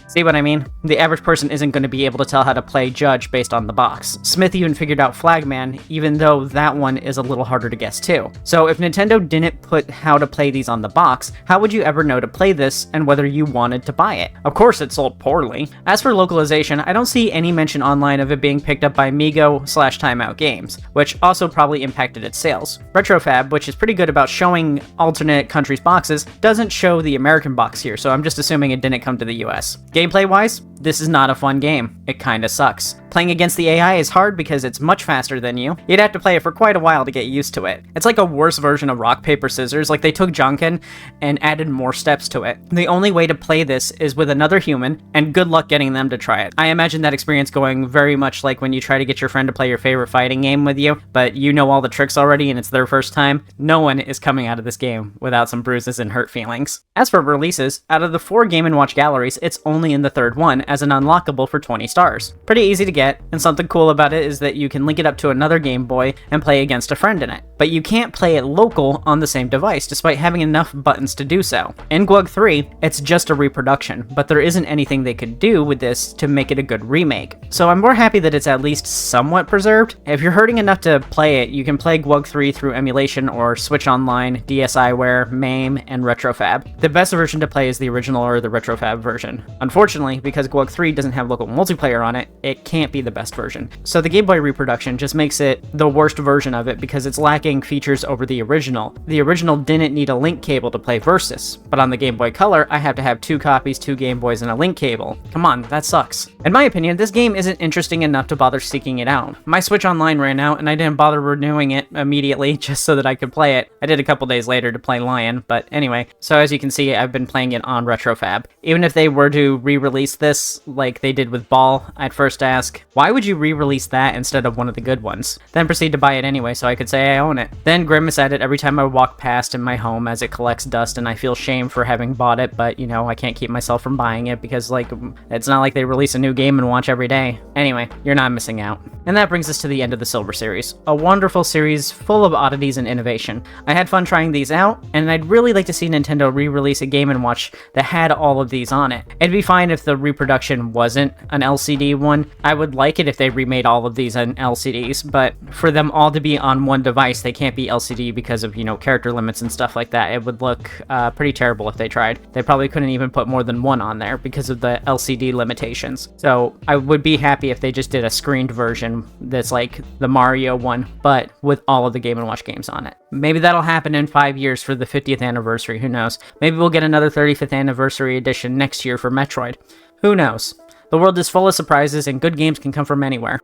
S2: See what I mean? The average person isn't going to be able to tell how to play Judge based on the box. Smith even figured out Flagman, even though that one is a little harder to guess too. So if Nintendo didn't put how to play these on the box, how would you ever know to play this and whether you wanted to buy it? Of course it sold poorly. As for localization, I don't see any mention online of it being picked up by Migo/Timeout Games, which also probably impacted its sales. Retrofab, which is pretty good about showing alternate countries' boxes, doesn't show the American box here, so I'm just assuming it didn't come to the US. Gameplay-wise, this is not a fun game. It kinda sucks. Playing against the AI is hard because it's much faster than you. You'd have to play it for quite a while to get used to it. It's like a worse version of rock, paper, scissors, like they took Jonkin and added more steps to it. The only way to play this is with another human, and good luck getting them to try it. I imagine that experience going very much like when you try to get your friend to play your favorite fighting game with you, but you know all the tricks already and it's their first time. No one is coming out of this game without some bruises and hurt feelings. As for releases, out of the 4 Game & Watch galleries, it's only in the third one as an unlockable for 20 stars. Pretty easy to get, and something cool about it is that you can link it up to another Game Boy and play against a friend in it. But you can't play it local on the same device, despite having enough buttons to do so. In GWG 3, it's just a reproduction, but there isn't anything they could do with this to make it a good remake. So I'm more happy that it's at least somewhat preserved. If you're hurting enough to play it, you can play GWG 3 through emulation or Switch Online, DSiWare, MAME, and Retrofab. The best version to play is the original or the Retrofab version. Unfortunately, because GWG 3 doesn't have local multiplayer on it, it can't be the best version. So the Game Boy reproduction just makes it the worst version of it because it's lacking features over the original. The original didn't need a link cable to play Versus, but on the Game Boy Color, I have to have 2 copies, 2 Game Boys, and a link cable. Come on, that sucks. In my opinion, this game isn't interesting enough to bother seeking it out. My Switch Online ran out, and I didn't bother renewing it immediately just so that I could play it. I did a couple days later to play Lion, but anyway. So as you can see, I've been playing it on Retrofab. Even if they were to re-release this, like they did with Ball, I'd first ask, why would you re-release that instead of one of the good ones? Then proceed to buy it anyway so I could say I own it. Then grimace at it every time I walk past in my home as it collects dust and I feel shame for having bought it, but you know, I can't keep myself from buying it because like, it's not like they release a new Game & Watch every day. Anyway, you're not missing out. And that brings us to the end of the Silver Series. A wonderful series full of oddities and innovation. I had fun trying these out, and I'd really like to see Nintendo re-release a Game & Watch that had all of these on it. It'd be fine if the reproduction wasn't an LCD one. I would like it if they remade all of these on LCDs, but for them all to be on one device, they can't be LCD because of, you know, character limits and stuff like that. It would look pretty terrible if they tried. They probably couldn't even put more than one on there because of the LCD limitations. So I would be happy if they just did a screened version that's like the Mario one, but with all of the Game & Watch games on it. Maybe that'll happen in 5 years for the 50th anniversary, who knows? Maybe we'll get another 35th anniversary edition next year for Metroid. Who knows? The world is full of surprises and good games can come from anywhere.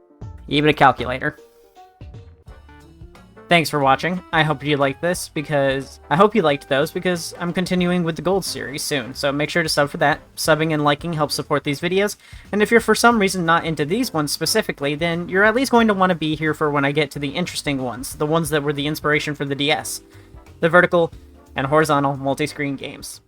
S2: Even a calculator. Thanks for watching. I hope you liked this because... I hope you liked those because I'm continuing with the Gold series soon, so make sure to sub for that. Subbing and liking helps support these videos, and if you're for some reason not into these ones specifically, then you're at least going to want to be here for when I get to the interesting ones, the ones that were the inspiration for the DS. The vertical and horizontal multi-screen games.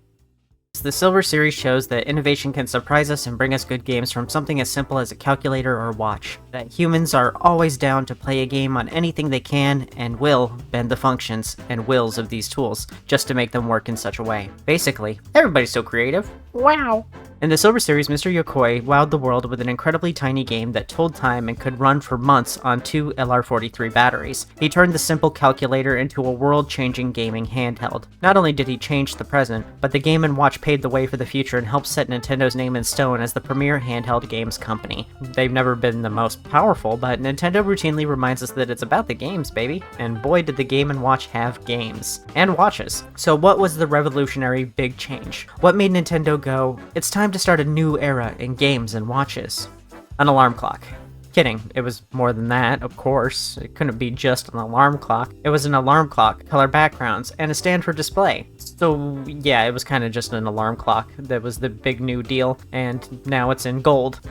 S2: The Silver Series shows that innovation can surprise us and bring us good games from something as simple as a calculator or watch. That humans are always down to play a game on anything they can and will bend the functions and wills of these tools just to make them work in such a way. Basically, everybody's so creative. Wow! In the Silver Series, Mr. Yokoi wowed the world with an incredibly tiny game that told time and could run for months on 2 LR43 batteries. He turned the simple calculator into a world-changing gaming handheld. Not only did he change the present, but the Game & Watch paved the way for the future and helped set Nintendo's name in stone as the premier handheld games company. They've never been the most powerful, but Nintendo routinely reminds us that it's about the games, baby. And boy did the Game & Watch have games. And watches. So what was the revolutionary big change? What made Nintendo go, it's time time to start a new era in games and watches. An alarm clock. Kidding, it was more than that, of course. It couldn't be just an alarm clock. It was an alarm clock, color backgrounds, and a stand for display. So yeah, it was kind of just an alarm clock. That was the big new deal, and now it's in gold.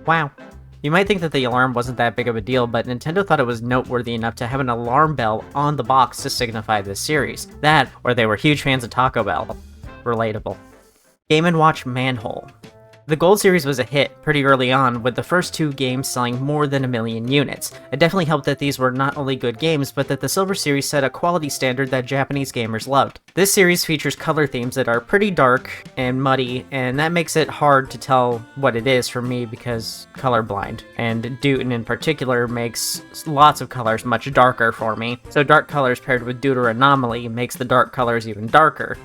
S2: Wow. You might think that the alarm wasn't that big of a deal, but Nintendo thought it was noteworthy enough to have an alarm bell on the box to signify this series. That, or they were huge fans of Taco Bell. Relatable. Game & Watch Manhole. The Gold series was a hit pretty early on, with the first 2 games selling more than 1 million units. It definitely helped that these were not only good games, but that the Silver series set a quality standard that Japanese gamers loved. This series features color themes that are pretty dark and muddy, and that makes it hard to tell what it is for me because colorblind. And Dootin in particular makes lots of colors much darker for me, so dark colors paired with Deuter Anomaly makes the dark colors even darker.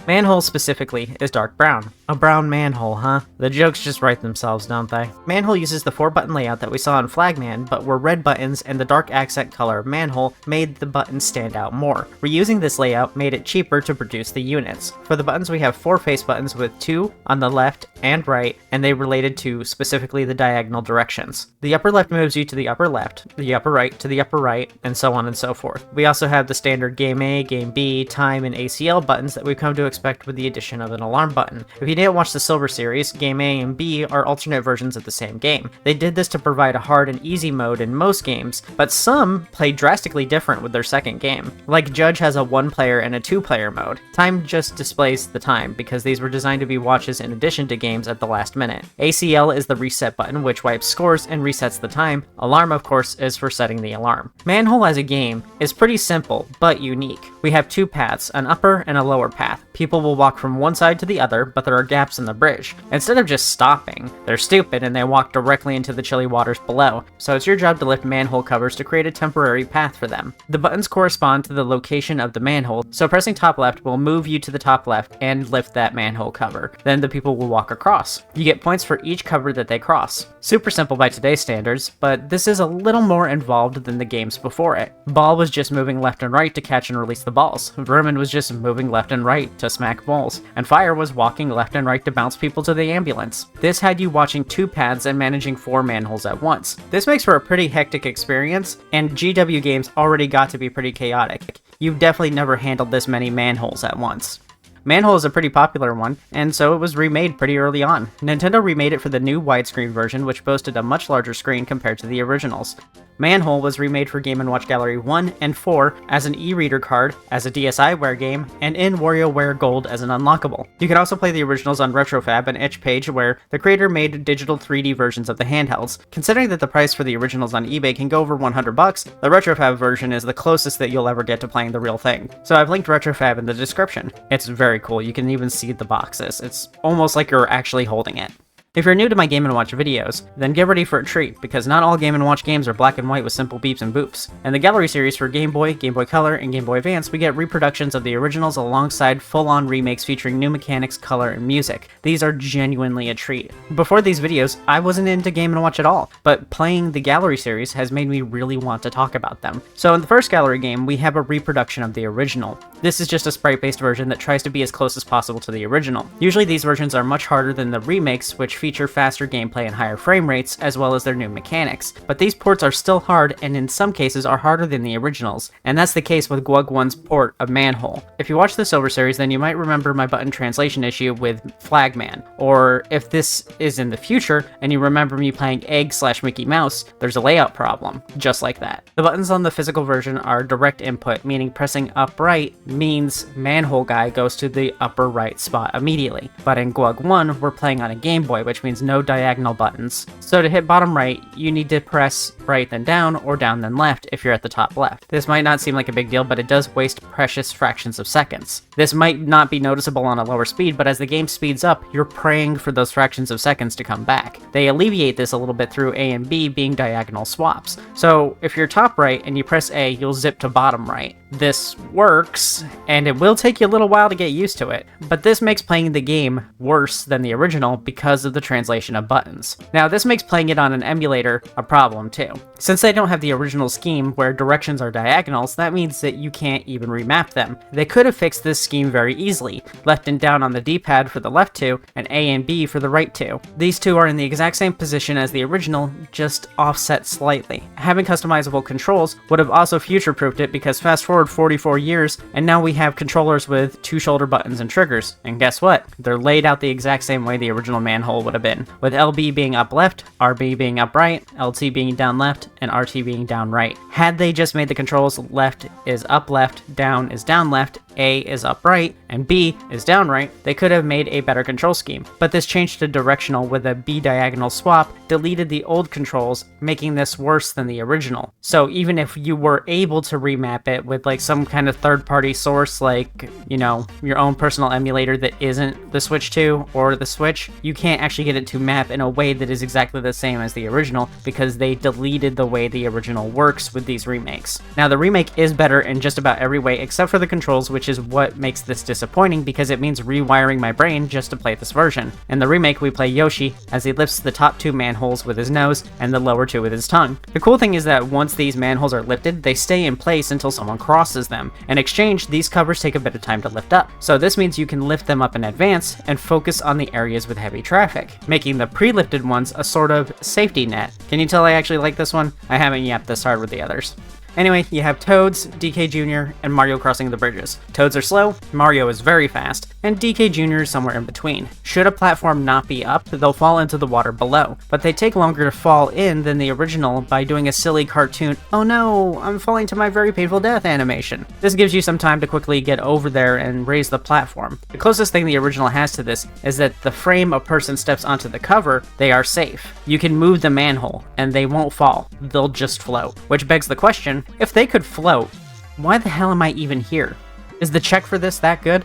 S2: Manhole specifically is dark brown. A brown manhole, huh? The jokes just write themselves, don't they? Manhole uses the 4-button layout that we saw in Flagman, but were red buttons and the dark accent color of Manhole made the buttons stand out more. Reusing this layout made it cheaper to produce the units. For the buttons we have 4 face buttons with 2 on the left and right, and they related to specifically the diagonal directions. The upper left moves you to the upper left, the upper right to the upper right, and so on and so forth. We also have the standard Game A, Game B, Time, and ACL buttons that we've come to expect with the addition of an alarm button. If you didn't watch the Silver series, Game A and B are alternate versions of the same game. They did this to provide a hard and easy mode in most games, but some play drastically different with their second game. Like Judge has a 1-player and a 2-player mode. Time just displays the time, because these were designed to be watches in addition to games at the last minute. ACL is the reset button, which wipes scores and resets the time. Alarm, of course, is for setting the alarm. Manhole as a game is pretty simple, but unique. We have 2 paths, an upper and a lower path. People will walk from one side to the other, but there are gaps in the bridge. Instead of just stopping, they're stupid and they walk directly into the chilly waters below, so it's your job to lift manhole covers to create a temporary path for them. The buttons correspond to the location of the manhole, so pressing top left will move you to the top left and lift that manhole cover. Then the people will walk across. You get points for each cover that they cross. Super simple by today's standards, but this is a little more involved than the games before it. Ball was just moving left and right to catch and release the balls. Vermin was just moving left and right to smack balls. And Fire was walking left and right to bounce people to the ambulance. This had you watching 2 paths and managing 4 manholes at once. This makes for a pretty hectic experience, and GW games already got to be pretty chaotic. You've definitely never handled this many manholes at once. Manhole is a pretty popular one, and so it was remade pretty early on. Nintendo remade it for the new widescreen version, which boasted a much larger screen compared to the originals. Manhole was remade for Game & Watch Gallery 1 and 4 as an e-reader card, as a DSiWare game, and in WarioWare Gold as an unlockable. You can also play the originals on Retrofab and Etchpage, where the creator made digital 3D versions of the handhelds. Considering that the price for the originals on eBay can go over $100, the Retrofab version is the closest that you'll ever get to playing the real thing. So I've linked Retrofab in the description. It's very cool, you can even see the boxes. It's almost like you're actually holding it. If you're new to my Game & Watch videos, then get ready for a treat, because not all Game & Watch games are black and white with simple beeps and boops. In the Gallery series for Game Boy, Game Boy Color, and Game Boy Advance, we get reproductions of the originals alongside full-on remakes featuring new mechanics, color, and music. These are genuinely a treat. Before these videos, I wasn't into Game & Watch at all, but playing the Gallery series has made me really want to talk about them. So in the first Gallery game, we have a reproduction of the original. This is just a sprite-based version that tries to be as close as possible to the original. Usually these versions are much harder than the remakes, which feature faster gameplay and higher frame rates, as well as their new mechanics. But these ports are still hard, and in some cases are harder than the originals, and that's the case with GWG 1's port of Manhole. If you watch the Silver series, then you might remember my button translation issue with Flagman, or if this is in the future, and you remember me playing Egg/Mickey Mouse, there's a layout problem, just like that. The buttons on the physical version are direct input, meaning pressing up right means Manhole Guy goes to the upper right spot immediately. But in GWG 1, we're playing on a Game Boy, which means no diagonal buttons. So to hit bottom right, you need to press right then down, or down then left if you're at the top left. This might not seem like a big deal, but it does waste precious fractions of seconds. This might not be noticeable on a lower speed, but as the game speeds up, you're praying for those fractions of seconds to come back. They alleviate this a little bit through A and B being diagonal swaps. So if you're top right and you press A, you'll zip to bottom right. This works, and it will take you a little while to get used to it, but this makes playing the game worse than the original because of the translation of buttons. Now, this makes playing it on an emulator a problem too. Since they don't have the original scheme where directions are diagonals, that means that you can't even remap them. They could have fixed this scheme very easily, left and down on the D-pad for the left two, and A and B for the right two. These two are in the exact same position as the original, just offset slightly. Having customizable controls would have also future-proofed it, because fast forward 44 years, and now we have controllers with 2 shoulder buttons and triggers. And guess what? They're laid out the exact same way the original manhole would have been, with LB being up left, RB being up right, LT being down left, and RT being down right. Had they just made the controls left is up left, down is down left, A is up right, and B is down right, they could have made a better control scheme. But this change to directional with a B diagonal swap deleted the old controls, making this worse than the original. So even if you were able to remap it with like some kind of third-party source, like, you know, your own personal emulator that isn't the Switch 2 or the Switch, you can't actually get it to map in a way that is exactly the same as the original, because they deleted the way the original works with these remakes. Now, the remake is better in just about every way except for the controls, which is what makes this disappointing, because it means rewiring my brain just to play this version. In the remake, we play Yoshi as he lifts the top 2 manholes with his nose and the lower 2 with his tongue. The cool thing is that once these manholes are lifted, they stay in place until someone crosses them. In exchange, these covers take a bit of time to lift up, so this means you can lift them up in advance and focus on the areas with heavy traffic, making the pre-lifted ones a sort of safety net. Can you tell I actually like this one? I haven't yapped this hard with the others. Anyway, you have Toads, DK Jr., and Mario crossing the bridges. Toads are slow, Mario is very fast, and DK Jr. is somewhere in between. Should a platform not be up, they'll fall into the water below, but they take longer to fall in than the original by doing a silly cartoon, "Oh no, I'm falling to my very painful death" animation. This gives you some time to quickly get over there and raise the platform. The closest thing the original has to this is that the frame a person steps onto the cover, they are safe. You can move the manhole, and they won't fall, they'll just float. Which begs the question, if they could float, why the hell am I even here? Is the check for this that good?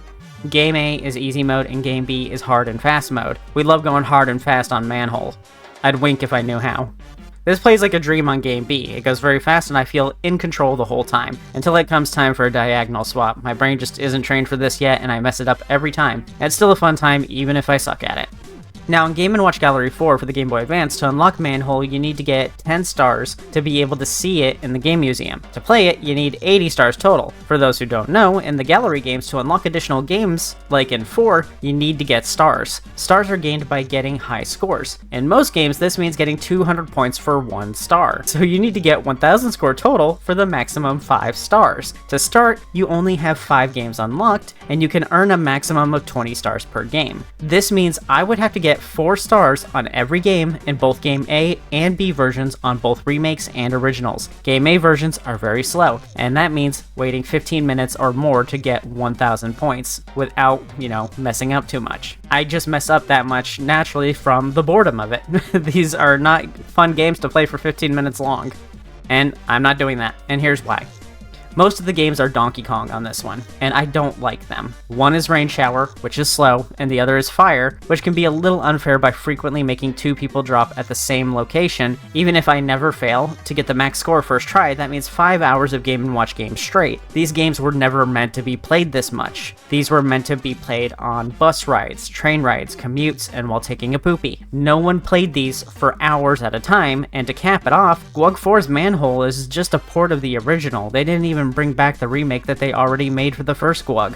S2: Game A is easy mode and Game B is hard and fast mode. We love going hard and fast on manhole. I'd wink if I knew how. This plays like a dream on Game B. It goes very fast and I feel in control the whole time, until it comes time for a diagonal swap. My brain just isn't trained for this yet and I mess it up every time. It's still a fun time even if I suck at it. Now, in Game & Watch Gallery 4 for the Game Boy Advance, to unlock Manhole, you need to get 10 stars to be able to see it in the Game Museum. To play it, you need 80 stars total. For those who don't know, in the Gallery games, to unlock additional games, like in 4, you need to get stars. Stars are gained by getting high scores. In most games, this means getting 200 points for 1 star. So you need to get 1000 score total for the maximum 5 stars. To start, you only have 5 games unlocked, and you can earn a maximum of 20 stars per game. This means I would have to get 4 stars on every game in both Game A and B versions on both remakes and originals. Game A versions are very slow, and that means waiting 15 minutes or more to get 1000 points without, messing up too much. I just mess up that much naturally from the boredom of it. These are not fun games to play for 15 minutes long, and I'm not doing that, and here's why. Most of the games are Donkey Kong on this one, and I don't like them. One is Rain Shower, which is slow, and the other is Fire, which can be a little unfair by frequently making 2 people drop at the same location. Even if I never fail to get the max score first try, that means 5 hours of Game & Watch games straight. These games were never meant to be played this much. These were meant to be played on bus rides, train rides, commutes, and while taking a poopy. No one played these for hours at a time, and to cap it off, Gwug 4's Manhole is just a port of the original. They didn't even bring back the remake that they already made for the first Gwug.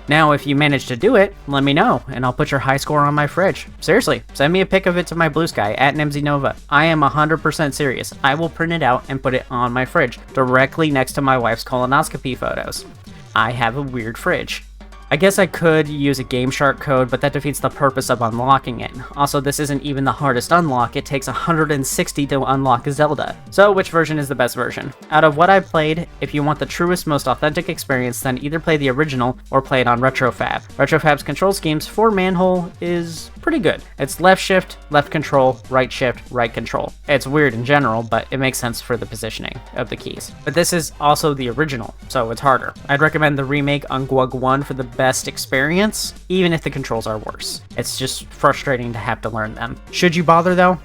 S2: Now, if you manage to do it, let me know, and I'll put your high score on my fridge. Seriously, send me a pic of it to my Blue Sky, at Nimzy Nova. I am 100% serious. I will print it out and put it on my fridge, directly next to my wife's colonoscopy photos. I have a weird fridge. I guess I could use a Game Shark code, but that defeats the purpose of unlocking it. Also, this isn't even the hardest unlock, it takes 160 to unlock Zelda. So which version is the best version? Out of what I've played, if you want the truest, most authentic experience, then either play the original or play it on Retrofab. Retrofab's control schemes for Manhole is pretty good. It's left shift, left control, right shift, right control. It's weird in general, but it makes sense for the positioning of the keys. But this is also the original, so it's harder. I'd recommend the remake on Gwug 1 for the best experience, even if the controls are worse. It's just frustrating to have to learn them. Should you bother though?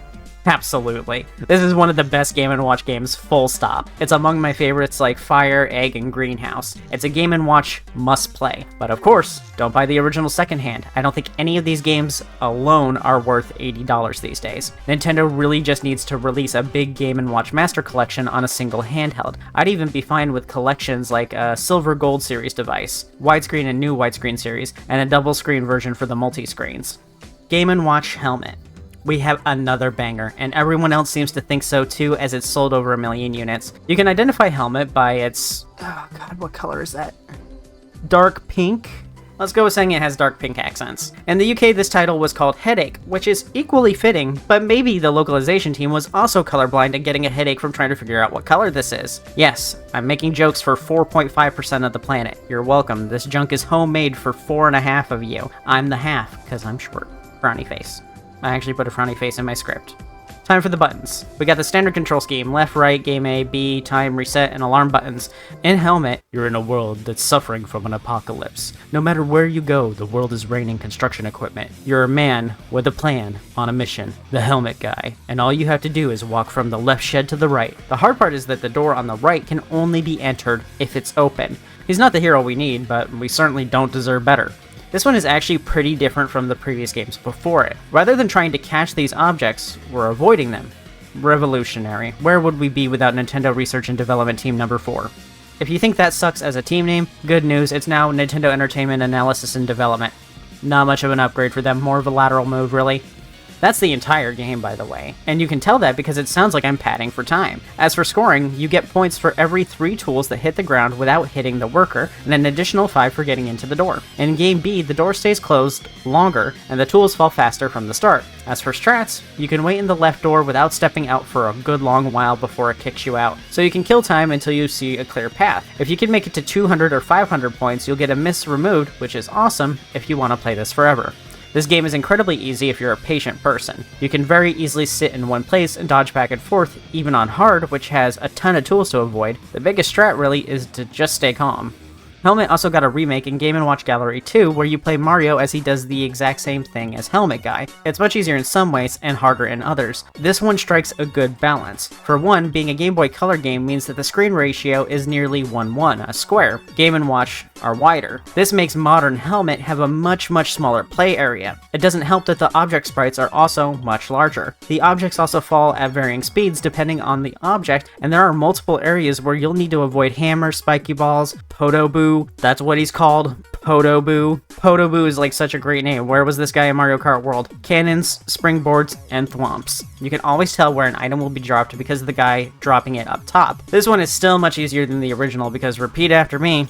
S2: Absolutely. This is one of the best Game & Watch games, full stop. It's among my favorites like Fire, Egg, and Greenhouse. It's a Game & Watch must play. But of course, don't buy the original secondhand. I don't think any of these games alone are worth $80 these days. Nintendo really just needs to release a big Game & Watch Master Collection on a single handheld. I'd even be fine with collections like a Silver Gold series device, widescreen and new widescreen series, and a double screen version for the multi-screens. Game & Watch Helmet. We have another banger, and everyone else seems to think so too, as it's sold over 1 million units. You can identify Helmet by its... oh god, what color is that? Dark pink? Let's go with saying it has dark pink accents. In the UK, this title was called Headache, which is equally fitting, but maybe the localization team was also colorblind and getting a headache from trying to figure out what color this is. Yes, I'm making jokes for 4.5% of the planet. You're welcome. This junk is homemade for 4.5 of you. I'm the half, because I'm short. Frowny face. I actually put a frowny face in my script. Time for the buttons. We got the standard control scheme, left, right, game A, B, time, reset, and alarm buttons. In Helmet, you're in a world that's suffering from an apocalypse. No matter where you go, the world is raining construction equipment. You're a man with a plan on a mission, the Helmet Guy, and all you have to do is walk from the left shed to the right. The hard part is that the door on the right can only be entered if it's open. He's not the hero we need, but we certainly don't deserve better. This one is actually pretty different from the previous games before it. Rather than trying to catch these objects, we're avoiding them. Revolutionary. Where would we be without Nintendo Research and Development Team number 4? If you think that sucks as a team name, good news, it's now Nintendo Entertainment Analysis and Development. Not much of an upgrade for them, more of a lateral move really. That's the entire game, by the way, and you can tell that because it sounds like I'm padding for time. As for scoring, you get points for every 3 tools that hit the ground without hitting the worker, and an additional 5 for getting into the door. In Game B, the door stays closed longer, and the tools fall faster from the start. As for strats, you can wait in the left door without stepping out for a good long while before it kicks you out, so you can kill time until you see a clear path. If you can make it to 200 or 500 points, you'll get a miss removed, which is awesome if you want to play this forever. This game is incredibly easy if you're a patient person. You can very easily sit in one place and dodge back and forth, even on hard, which has a ton of tools to avoid. The biggest strat really is to just stay calm. Helmet also got a remake in Game & Watch Gallery 2, where you play Mario as he does the exact same thing as Helmet Guy. It's much easier in some ways and harder in others. This one strikes a good balance. For one, being a Game Boy Color game means that the screen ratio is nearly 1:1, a square. Game & Watch are wider. This makes modern Helmet have a much smaller play area. It doesn't help that the object sprites are also much larger. The objects also fall at varying speeds depending on the object, and there are multiple areas where you'll need to avoid hammers, spiky balls, Podoboo. That's what he's called, Podoboo. Podoboo is like such a great name. Where was this guy in Mario Kart World? Cannons, springboards, and thwomps. You can always tell where an item will be dropped because of the guy dropping it up top. This one is still much easier than the original because, repeat after me,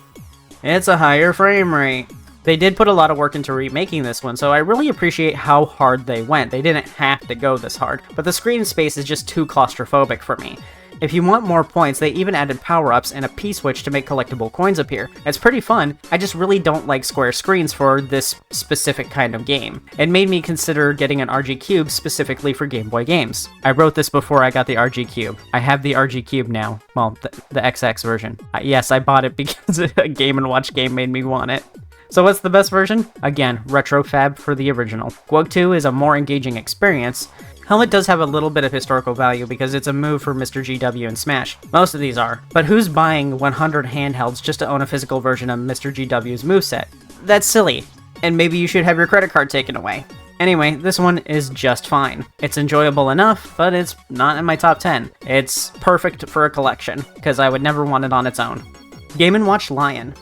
S2: it's a higher frame rate. They did put a lot of work into remaking this one, so I really appreciate how hard they went. They didn't have to go this hard, but the screen space is just too claustrophobic for me. If you want more points, they even added power-ups and a P-switch to make collectible coins appear. It's pretty fun, I just really don't like square screens for this specific kind of game. It made me consider getting an RG Cube specifically for Game Boy games. I wrote this before I got the RG Cube. I have the RG Cube now. Well, the XX version. Yes, I bought it because a Game & Watch game made me want it. So what's the best version? Again, RetroFab for the original. Gwug 2 is a more engaging experience. Helmet does have a little bit of historical value because it's a move for Mr. GW and Smash. Most of these are. But who's buying 100 handhelds just to own a physical version of Mr. GW's moveset? That's silly. And maybe you should have your credit card taken away. Anyway, this one is just fine. It's enjoyable enough, but it's not in my top 10. It's perfect for a collection, because I would never want it on its own. Game & Watch Lion.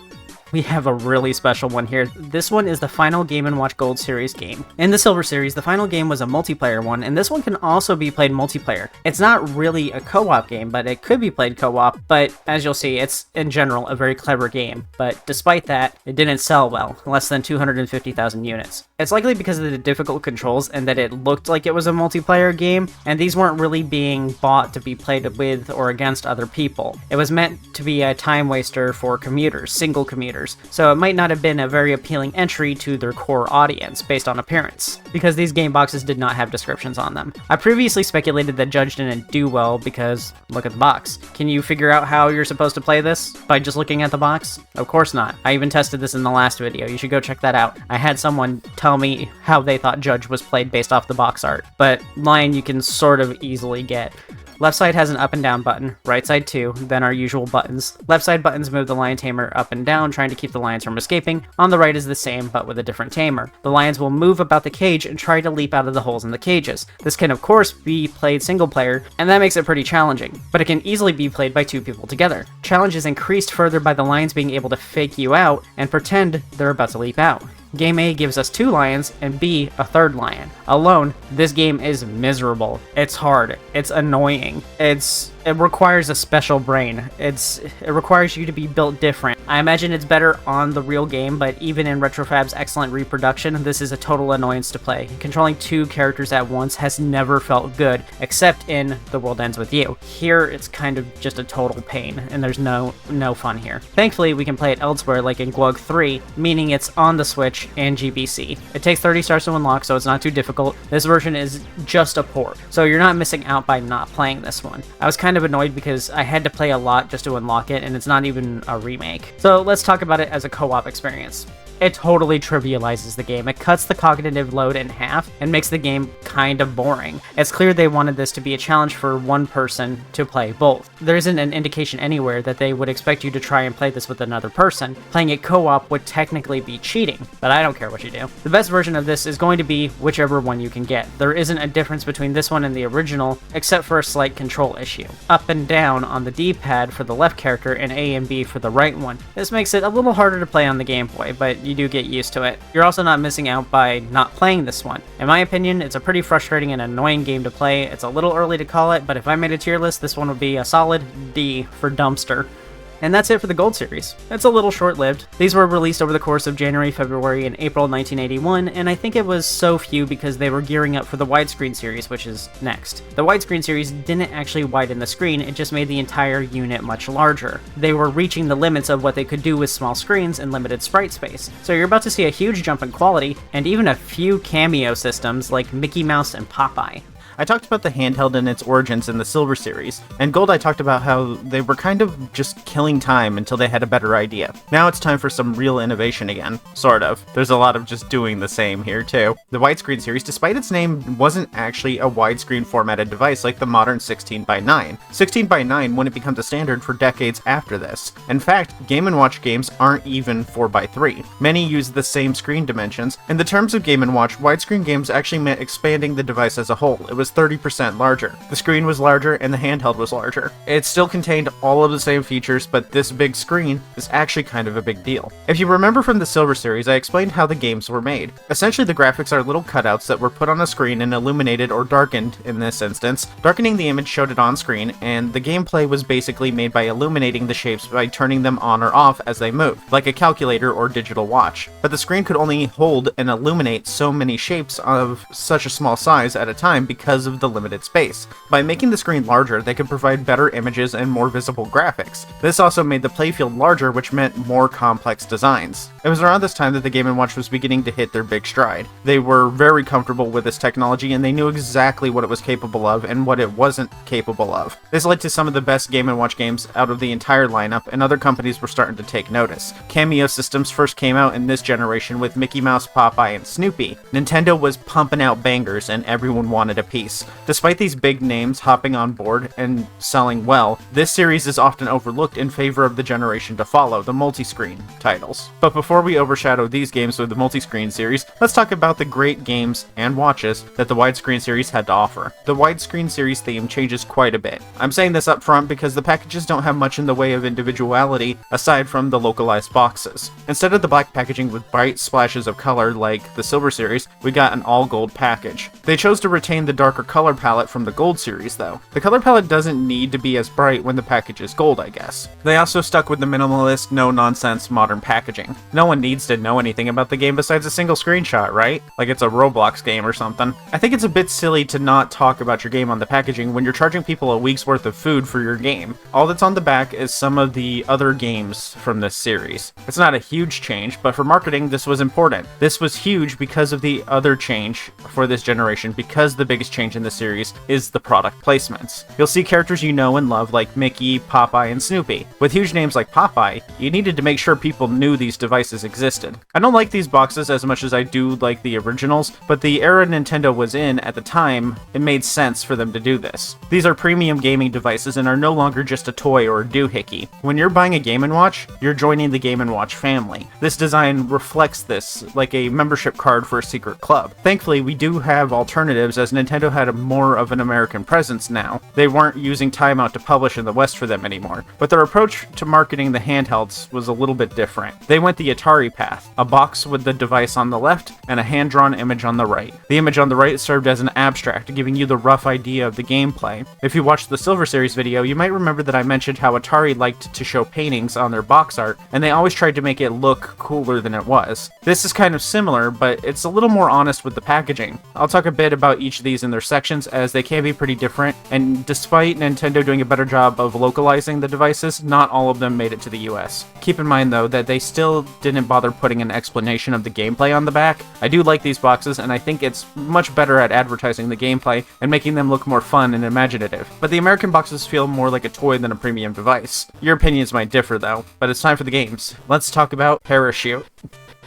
S2: We have a really special one here. This one is the final Game & Watch Gold Series game. In the Silver Series, the final game was a multiplayer one, and this one can also be played multiplayer. It's not really a co-op game, but it could be played co-op, but as you'll see, it's in general a very clever game. But despite that, it didn't sell well, less than 250,000 units. It's likely because of the difficult controls and that it looked like it was a multiplayer game, and these weren't really being bought to be played with or against other people. It was meant to be a time waster for commuters, single commuters. emulators, so it might not have been a very appealing entry to their core audience based on appearance, because these game boxes did not have descriptions on them. I previously speculated that Judge didn't do well because look at the box. Can you figure out how you're supposed to play this by just looking at the box? Of course not. I even tested this in the last video. You should go check that out. I had someone tell me how they thought Judge was played based off the box art, but Lion you can sort of easily get. Left side has an up and down button, right side too, then our usual buttons. Left side buttons move the lion tamer up and down, trying to keep the lions from escaping. On the right is the same, but with a different tamer. The lions will move about the cage and try to leap out of the holes in the cages. This can of course be played single player, and that makes it pretty challenging, but it can easily be played by 2 people together. Challenge is increased further by the lions being able to fake you out and pretend they're about to leap out. Game A gives us 2 lions, and B, a 3rd lion. Alone, this game is miserable. It's hard. It's annoying. It requires a special brain. It requires you to be built different. I imagine it's better on the real game, but even in Retrofab's excellent reproduction, this is a total annoyance to play. Controlling 2 characters at once has never felt good, except in The World Ends With You. Here, it's kind of just a total pain, and there's no fun here. Thankfully, we can play it elsewhere, like in Gwug 3, meaning it's on the Switch and GBC. It takes 30 stars to unlock, so it's not too difficult. This version is just a port, so you're not missing out by not playing this one. I was kind of annoyed because I had to play a lot just to unlock it, and it's not even a remake. So let's talk about it as a co-op experience. It totally trivializes the game. It cuts the cognitive load in half and makes the game kind of boring. It's clear they wanted this to be a challenge for one person to play both. There isn't an indication anywhere that they would expect you to try and play this with another person. Playing it co-op would technically be cheating, but I don't care what you do. The best version of this is going to be whichever one you can get. There isn't a difference between this one and the original, except for a slight control issue. Up and down on the D-pad for the left character and A and B for the right one. This makes it a little harder to play on the Game Boy, but you do get used to it. You're also not missing out by not playing this one. In my opinion, it's a pretty frustrating and annoying game to play. It's a little early to call it, but if I made a tier list, this one would be a solid D for dumpster. And that's it for the Gold Series. It's a little short-lived. These were released over the course of January, February, and April 1981, and I think it was so few because they were gearing up for the Widescreen series, which is next. The Widescreen series didn't actually widen the screen, it just made the entire unit much larger. They were reaching the limits of what they could do with small screens and limited sprite space. So you're about to see a huge jump in quality, and even a few cameo systems like Mickey Mouse and Popeye.
S1: I talked about the handheld and its origins in the Silver series, and Gold I talked about how they were kind of just killing time until they had a better idea. Now it's time for some real innovation again. Sort of. There's a lot of just doing the same here too. The Widescreen series, despite its name, wasn't actually a widescreen formatted device like the modern 16:9. 16:9 wouldn't become the standard for decades after this. In fact, Game & Watch games aren't even 4:3. Many use the same screen dimensions. In the terms of Game & Watch, widescreen games actually meant expanding the device as a whole. It was 30% larger. The screen was larger and the handheld was larger. It still contained all of the same features, but this big screen is actually kind of a big deal. If you remember from the Silver series, I explained how the games were made. Essentially, the graphics are little cutouts that were put on a screen and illuminated or darkened in this instance. Darkening the image showed it on screen, and the gameplay was basically made by illuminating the shapes by turning them on or off as they moved, like a calculator or digital watch. But the screen could only hold and illuminate so many shapes of such a small size at a time because of the limited space. By making the screen larger, they could provide better images and more visible graphics. This also made the playfield larger, which meant more complex designs. It was around this time that the Game & Watch was beginning to hit their big stride. They were very comfortable with this technology, and they knew exactly what it was capable of and what it wasn't capable of. This led to some of the best Game & Watch games out of the entire lineup, and other companies were starting to take notice. Cameo systems first came out in this generation with Mickey Mouse, Popeye, and Snoopy. Nintendo was pumping out bangers, and everyone wanted a piece. Despite these big names hopping on board and selling well, this series is often overlooked in favor of the generation to follow, the multi-screen titles. But before we overshadow these games with the multi-screen series, let's talk about the great games and watches that the widescreen series had to offer. The widescreen series theme changes quite a bit. I'm saying this up front because the packages don't have much in the way of individuality aside from the localized boxes. Instead of the black packaging with bright splashes of color like the Silver series, we got an all-gold package. They chose to retain the dark darker color palette from the Gold series, though. The color palette doesn't need to be as bright when the package is gold, I guess. They also stuck with the minimalist, no-nonsense modern packaging. No one needs to know anything about the game besides a single screenshot, right? Like it's a Roblox game or something. I think it's a bit silly to not talk about your game on the packaging when you're charging people a week's worth of food for your game. All that's on the back is some of the other games from this series. It's not a huge change, but for marketing, this was important. This was huge because of the other change for this generation, because the biggest change in the series is the product placements. You'll see characters you know and love like Mickey, Popeye, and Snoopy. With huge names like Popeye, you needed to make sure people knew these devices existed. I don't like these boxes as much as I do like the originals, but the era Nintendo was in at the time, it made sense for them to do this. These are premium gaming devices and are no longer just a toy or a doohickey. When you're buying a Game & Watch, you're joining the Game & Watch family. This design reflects this, like a membership card for a secret club. Thankfully, we do have alternatives as Nintendo had more of an American presence now. They weren't using Time Out to publish in the West for them anymore, but their approach to marketing the handhelds was a little bit different. They went the Atari path, a box with the device on the left and a hand-drawn image on the right. The image on the right served as an abstract, giving you the rough idea of the gameplay. If you watched the Silver Series video, you might remember that I mentioned how Atari liked to show paintings on their box art, and they always tried to make it look cooler than it was. This is kind of similar, but it's a little more honest with the packaging. I'll talk a bit about each of these in their sections, as they can be pretty different, and despite Nintendo doing a better job of localizing the devices, not all of them made it to the US. Keep in mind though that they still didn't bother putting an explanation of the gameplay on the back. I do like these boxes, and I think it's much better at advertising the gameplay and making them look more fun and imaginative. But the American boxes feel more like a toy than a premium device. Your opinions might differ though, but it's time for the games. Let's talk about Parachute.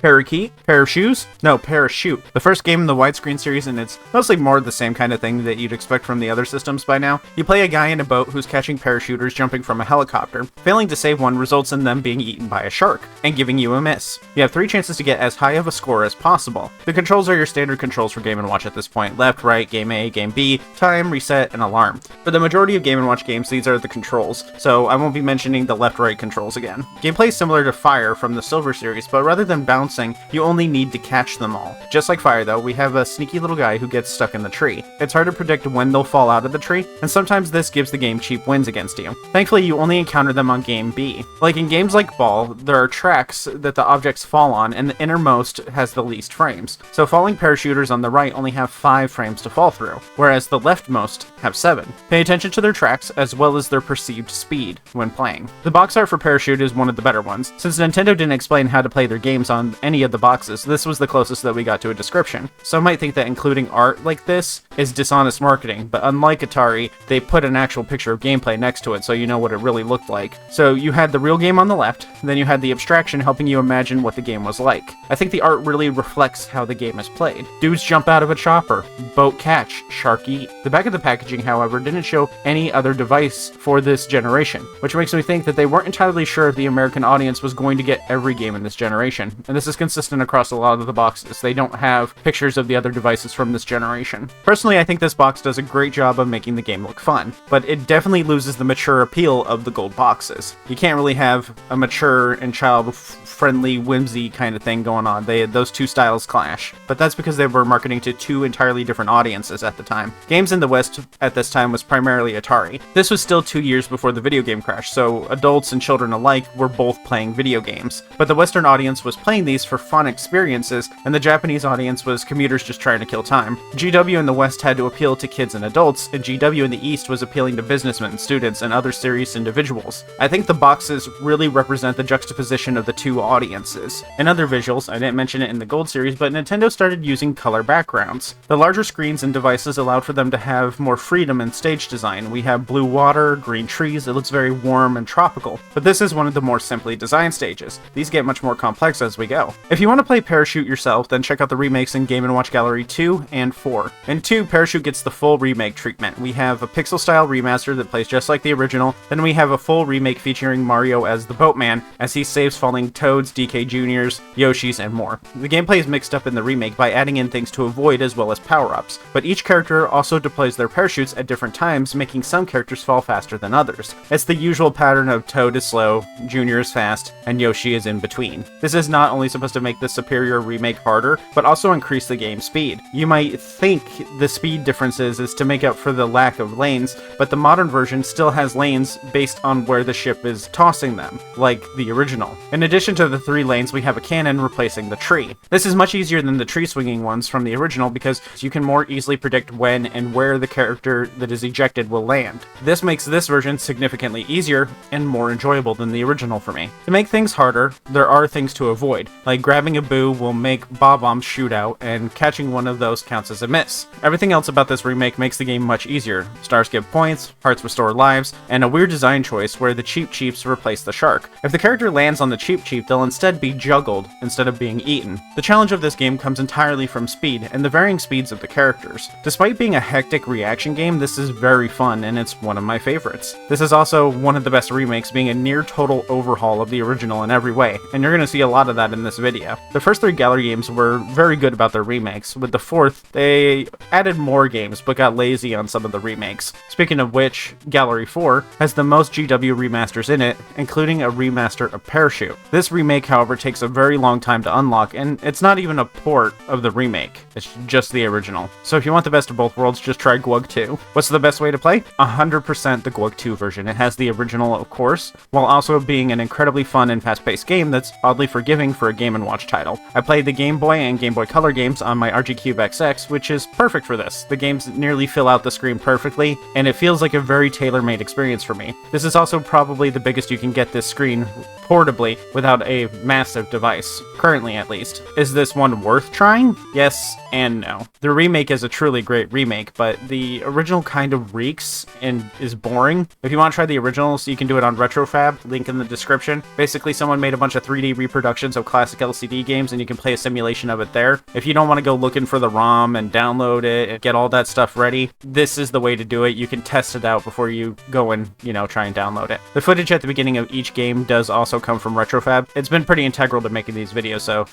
S1: Parakeet? Pair of shoes? No, Parachute. The first game in the Widescreen series, and it's mostly more the same kind of thing that you'd expect from the other systems by now. You play a guy in a boat who's catching parachuters jumping from a helicopter. Failing to save one results in them being eaten by a shark, and giving you a miss. You have 3 chances to get as high of a score as possible. The controls are your standard controls for Game & Watch at this point. Left, right, game A, game B, time, reset, and alarm. For the majority of Game & Watch games, these are the controls, so I won't be mentioning the left-right controls again. Gameplay is similar to Fire from the Silver series, but rather than bouncing, you only need to catch them all. Just like Fire though, we have a sneaky little guy who gets stuck in the tree. It's hard to predict when they'll fall out of the tree, and sometimes this gives the game cheap wins against you. Thankfully, you only encounter them on game B. Like in games like Ball, there are tracks that the objects fall on, and the innermost has the least frames. So falling parachuters on the right only have 5 frames to fall through, whereas the leftmost have 7. Pay attention to their tracks as well as their perceived speed when playing. The box art for Parachute is one of the better ones. Since Nintendo didn't explain how to play their games on any of the boxes, this was the closest that we got to a description. Some might think that including art like this is dishonest marketing, but unlike Atari, they put an actual picture of gameplay next to it so you know what it really looked like. So you had the real game on the left, then you had the abstraction helping you imagine what the game was like. I think the art really reflects how the game is played. Dudes jump out of a chopper, boat catch, shark eat. The back of the packaging, however, didn't show any other device for this generation, which makes me think that they weren't entirely sure if the American audience was going to get every game in this generation, and this is consistent across a lot of the boxes. They don't have pictures of the other devices from this generation. Personally, I think this box does a great job of making the game look fun, but it definitely loses the mature appeal of the gold boxes. You can't really have a mature and child-friendly whimsy kind of thing going on. Those two styles clash, but that's because they were marketing to 2 entirely different audiences at the time. Games in the West at this time was primarily Atari. This was still 2 years before the video game crash, so adults and children alike were both playing video games. But the Western audience was playing these for fun experiences, and the Japanese audience was commuters just trying to kill time. GW in the West had to appeal to kids and adults, and GW in the East was appealing to businessmen, students, and other serious individuals. I think the boxes really represent the juxtaposition of the 2 audiences. In other visuals, I didn't mention it in the Gold series, but Nintendo started using color backgrounds. The larger screens and devices allowed for them to have more freedom in stage design. We have blue water, green trees, it looks very warm and tropical, but this is one of the more simply designed stages. These get much more complex as we go. If you want to play Parachute yourself, then check out the remakes in Game & Watch Gallery 2 and 4. In 2, Parachute gets the full remake treatment. We have a pixel-style remaster that plays just like the original, then we have a full remake featuring Mario as the boatman, as he saves falling Toads, DK Juniors, Yoshis, and more. The gameplay is mixed up in the remake by adding in things to avoid as well as power-ups, but each character also deploys their parachutes at different times, making some characters fall faster than others. It's the usual pattern of Toad is slow, Junior is fast, and Yoshi is in between. This is not only supposed to make the superior remake harder, but also increase the game speed. You might think the speed differences is to make up for the lack of lanes, but the modern version still has lanes based on where the ship is tossing them, like the original. In addition to the 3 lanes, we have a cannon replacing the tree. This is much easier than the tree swinging ones from the original because you can more easily predict when and where the character that is ejected will land. This makes this version significantly easier and more enjoyable than the original for me. To make things harder, there are things to avoid, like grabbing a boo will make bob-ombs shoot out, and catching one of those counts as a miss. Everything else about this remake makes the game much easier. Stars give points, hearts restore lives, and a weird design choice where the Cheep Cheeps replace the shark. If the character lands on the Cheep Cheep, they'll instead be juggled instead of being eaten. The challenge of this game comes entirely from speed and the varying speeds of the characters. Despite being a hectic reaction game, this is very fun and it's one of my favorites. This is also one of the best remakes, being a near total overhaul of the original in every way, and you're going to see a lot of that in this video. The first 3 Gallery games were very good about their remakes. With the 4th, they added more games but got lazy on some of the remakes. Speaking of which, Gallery 4 has the most GW remasters in it, including a remaster of Parachute. This remake, however, takes a very long time to unlock, and it's not even a port of the remake, it's just the original. So if you want the best of both worlds, just try GWG 2. What's the best way to play? 100% the GWG 2 version. It has the original, of course, while also being an incredibly fun and fast-paced game that's oddly forgiving for a Game & Watch title. I played the Game Boy and Game Boy Color games on my RG Cube XX, which is perfect for this. The games nearly fill out the screen perfectly, and it feels like a very tailor-made experience for me. This is also probably the biggest you can get this screen portably without a massive device, currently at least. Is this one worth trying? Yes and no. The remake is a truly great remake, but the original kind of reeks and is boring. If you want to try the original, so you can do it on Retrofab, link in the description. Basically, someone made a bunch of 3D reproductions of classic LCD games, and you can play a simulation of it there. If you don't want to go looking for the ROM and download it and get all that stuff ready, this is the way to do it. You can test it out before you go and, try and download it. The footage at the beginning of each game does also come from Retrofab. It's been pretty integral to making these videos, so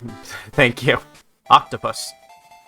S1: thank you. Octopus.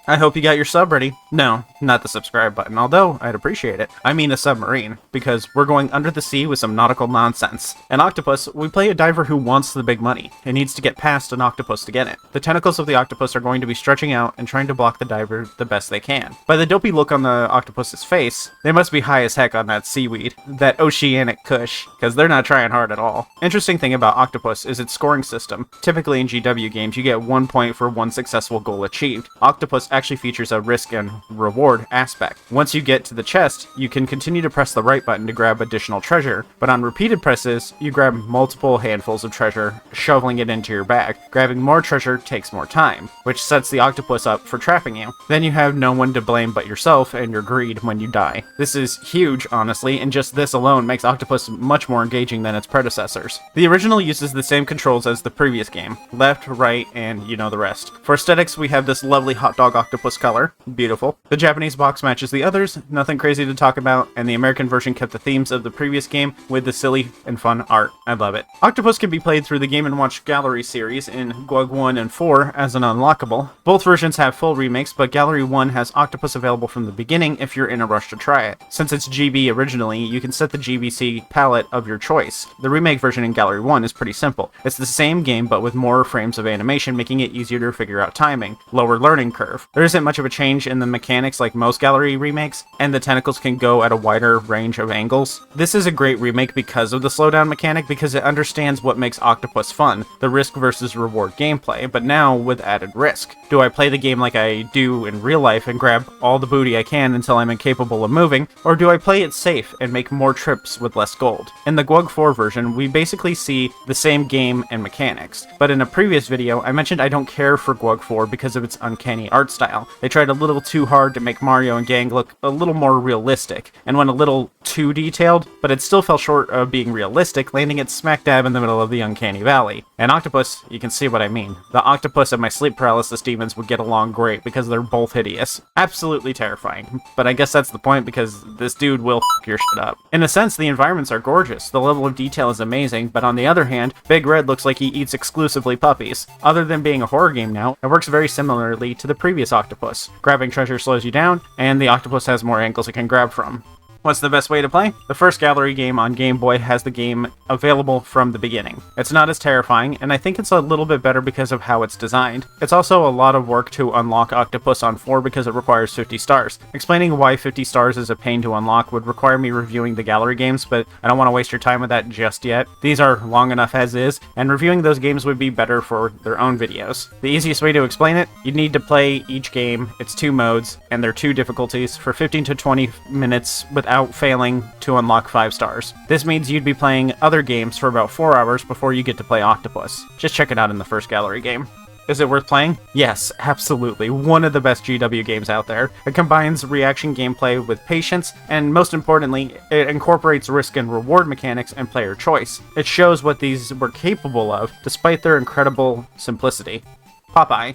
S1: I hope you got your sub ready. No, not the subscribe button, although I'd appreciate it. I mean a submarine, because we're going under the sea with some nautical nonsense. In Octopus, we play a diver who wants the big money, and needs to get past an octopus to get it. The tentacles of the octopus are going to be stretching out and trying to block the diver the best they can. By the dopey look on the octopus's face, they must be high as heck on that seaweed, that oceanic kush, because they're not trying hard at all. Interesting thing about Octopus is its scoring system. Typically in GW games, you get 1 point for 1 successful goal achieved. Octopus actually features a risk and reward aspect. Once you get to the chest, you can continue to press the right button to grab additional treasure, but on repeated presses, you grab multiple handfuls of treasure, shoveling it into your bag. Grabbing more treasure takes more time, which sets the octopus up for trapping you. Then you have no one to blame but yourself and your greed when you die. This is huge, honestly, and just this alone makes Octopus much more engaging than its predecessors. The original uses the same controls as the previous game, left, right, and you know the rest. For aesthetics, we have this lovely hot dog octopus color, beautiful. The Japanese box matches the others, nothing crazy to talk about, and the American version kept the themes of the previous game with the silly and fun art. I love it. Octopus can be played through the Game & Watch Gallery series in GWG 1 and 4 as an unlockable. Both versions have full remakes, but Gallery 1 has Octopus available from the beginning if you're in a rush to try it. Since it's GB originally, you can set the GBC palette of your choice. The remake version in Gallery 1 is pretty simple. It's the same game but with more frames of animation, making it easier to figure out timing, lower learning curve. There isn't much of a change in the mechanics like most Gallery remakes, and the tentacles can go at a wider range of angles. This is a great remake because of the slowdown mechanic, because it understands what makes Octopus fun, the risk versus reward gameplay, but now with added risk. Do I play the game like I do in real life and grab all the booty I can until I'm incapable of moving, or do I play it safe and make more trips with less gold? In the GWG 4 version, we basically see the same game and mechanics, but in a previous video, I mentioned I don't care for GWG 4 because of its uncanny art style. They tried a little too hard to make Mario and gang look a little more realistic, and went a little too detailed, but it still fell short of being realistic, landing it smack dab in the middle of the uncanny valley. And Octopus, you can see what I mean. The octopus and my sleep paralysis demons would get along great because they're both hideous. Absolutely terrifying. But I guess that's the point, because this dude will f*** your shit up. In a sense, the environments are gorgeous, the level of detail is amazing, but on the other hand, Big Red looks like he eats exclusively puppies. Other than being a horror game now, it works very similarly to the previous Octopus. Grabbing treasure slows you down, and the octopus has more angles it can grab from. What's the best way to play? The first gallery game on Game Boy has the game available from the beginning. It's not as terrifying, and I think it's a little bit better because of how it's designed. It's also a lot of work to unlock Octopus on 4 because it requires 50 stars. Explaining why 50 stars is a pain to unlock would require me reviewing the gallery games, but I don't want to waste your time with that just yet. These are long enough as is, and reviewing those games would be better for their own videos. The easiest way to explain it, you'd need to play each game, it's 2 modes, and they're 2 difficulties, for 15 to 20 minutes without failing to unlock 5 stars. This means you'd be playing other games for about 4 hours before you get to play Octopus. Just check it out in the first gallery game. Is it worth playing? Yes, absolutely. One of the best GW games out there. It combines reaction gameplay with patience, and most importantly, it incorporates risk and reward mechanics and player choice. It shows what these were capable of, despite their incredible simplicity. Popeye.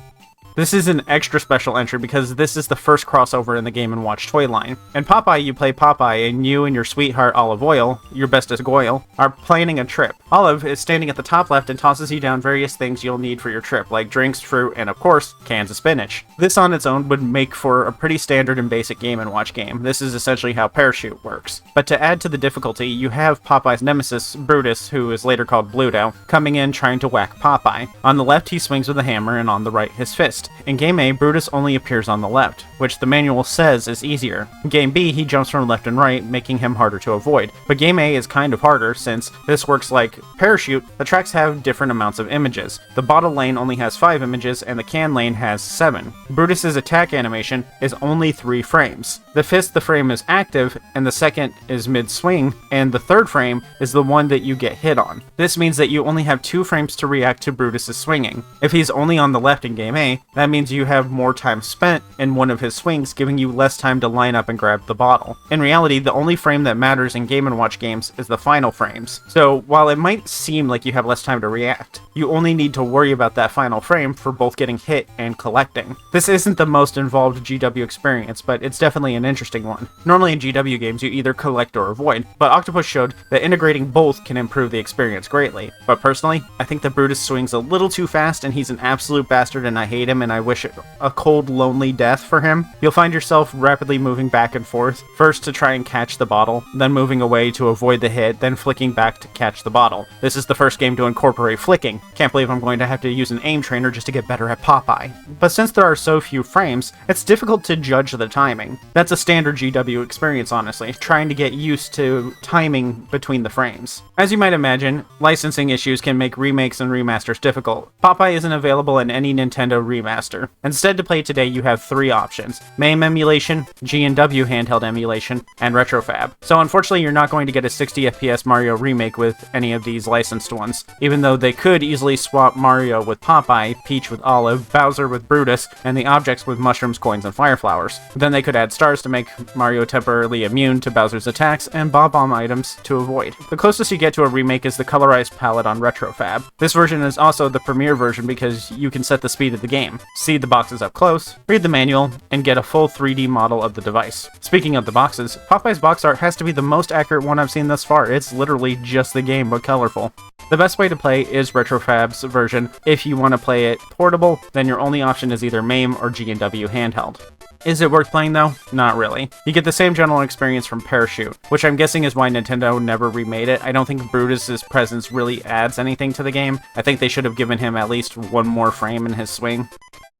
S1: This is an extra special entry because this is the first crossover in the Game & Watch toy line. In Popeye, you play Popeye, and you and your sweetheart Olive Oyl, your bestest Goyle, are planning a trip. Olive is standing at the top left and tosses you down various things you'll need for your trip, like drinks, fruit, and of course, cans of spinach. This on its own would make for a pretty standard and basic Game & Watch game. This is essentially how Parachute works. But to add to the difficulty, you have Popeye's nemesis, Brutus, who is later called Bluto, coming in trying to whack Popeye. On the left, he swings with a hammer, and on the right, his fist. In Game A, Brutus only appears on the left, which the manual says is easier. In Game B, he jumps from left and right, making him harder to avoid. But Game A is kind of harder, since this works like Parachute. The tracks have different amounts of images. The bottle lane only has 5 images, and the can lane has 7. Brutus's attack animation is only 3 frames. The frame is active, and the second is mid-swing, and the third frame is the one that you get hit on. This means that you only have 2 frames to react to Brutus's swinging. If he's only on the left in Game A, that means you have more time spent in one of his swings, giving you less time to line up and grab the bottle. In reality, the only frame that matters in Game & Watch games is the final frames. So while it might seem like you have less time to react, you only need to worry about that final frame for both getting hit and collecting. This isn't the most involved GW experience, but it's definitely an interesting one. Normally in GW games you either collect or avoid, but Octopus showed that integrating both can improve the experience greatly. But personally, I think that Brutus swings a little too fast and he's an absolute bastard and I hate him and I wish a cold, lonely death for him. You'll find yourself rapidly moving back and forth, first to try and catch the bottle, then moving away to avoid the hit, then flicking back to catch the bottle. This is the first game to incorporate flicking. Can't believe I'm going to have to use an aim trainer just to get better at Popeye. But since there are so few frames, it's difficult to judge the timing. That's a standard GW experience, honestly, trying to get used to timing between the frames. As you might imagine, licensing issues can make remakes and remasters difficult. Popeye isn't available in any Nintendo remaster. Instead, to play today, you have 3 options: MAME emulation, G&W handheld emulation, and RetroFab. So unfortunately, you're not going to get a 60 FPS Mario remake with any of these licensed ones, even though they could easily swap Mario with Popeye, Peach with Olive, Bowser with Brutus, and the objects with mushrooms, coins, and fire flowers. Then they could add stars to make Mario temporarily immune to Bowser's attacks, and Bob-Omb items to avoid. The closest you get to a remake is the colorized palette on RetroFab. This version is also the premier version because you can set the speed of the game, see the boxes up close, read the manual, and get a full 3D model of the device. Speaking of the boxes, Popeye's box art has to be the most accurate one I've seen thus far. It's literally just the game, but colorful. The best way to play is RetroFab's version. If you want to play it portable, then your only option is either MAME or G&W handheld. Is it worth playing though? Not really. You get the same general experience from Parachute, which I'm guessing is why Nintendo never remade it. I don't think Brutus's presence really adds anything to the game. I think they should have given him at least one more frame in his swing.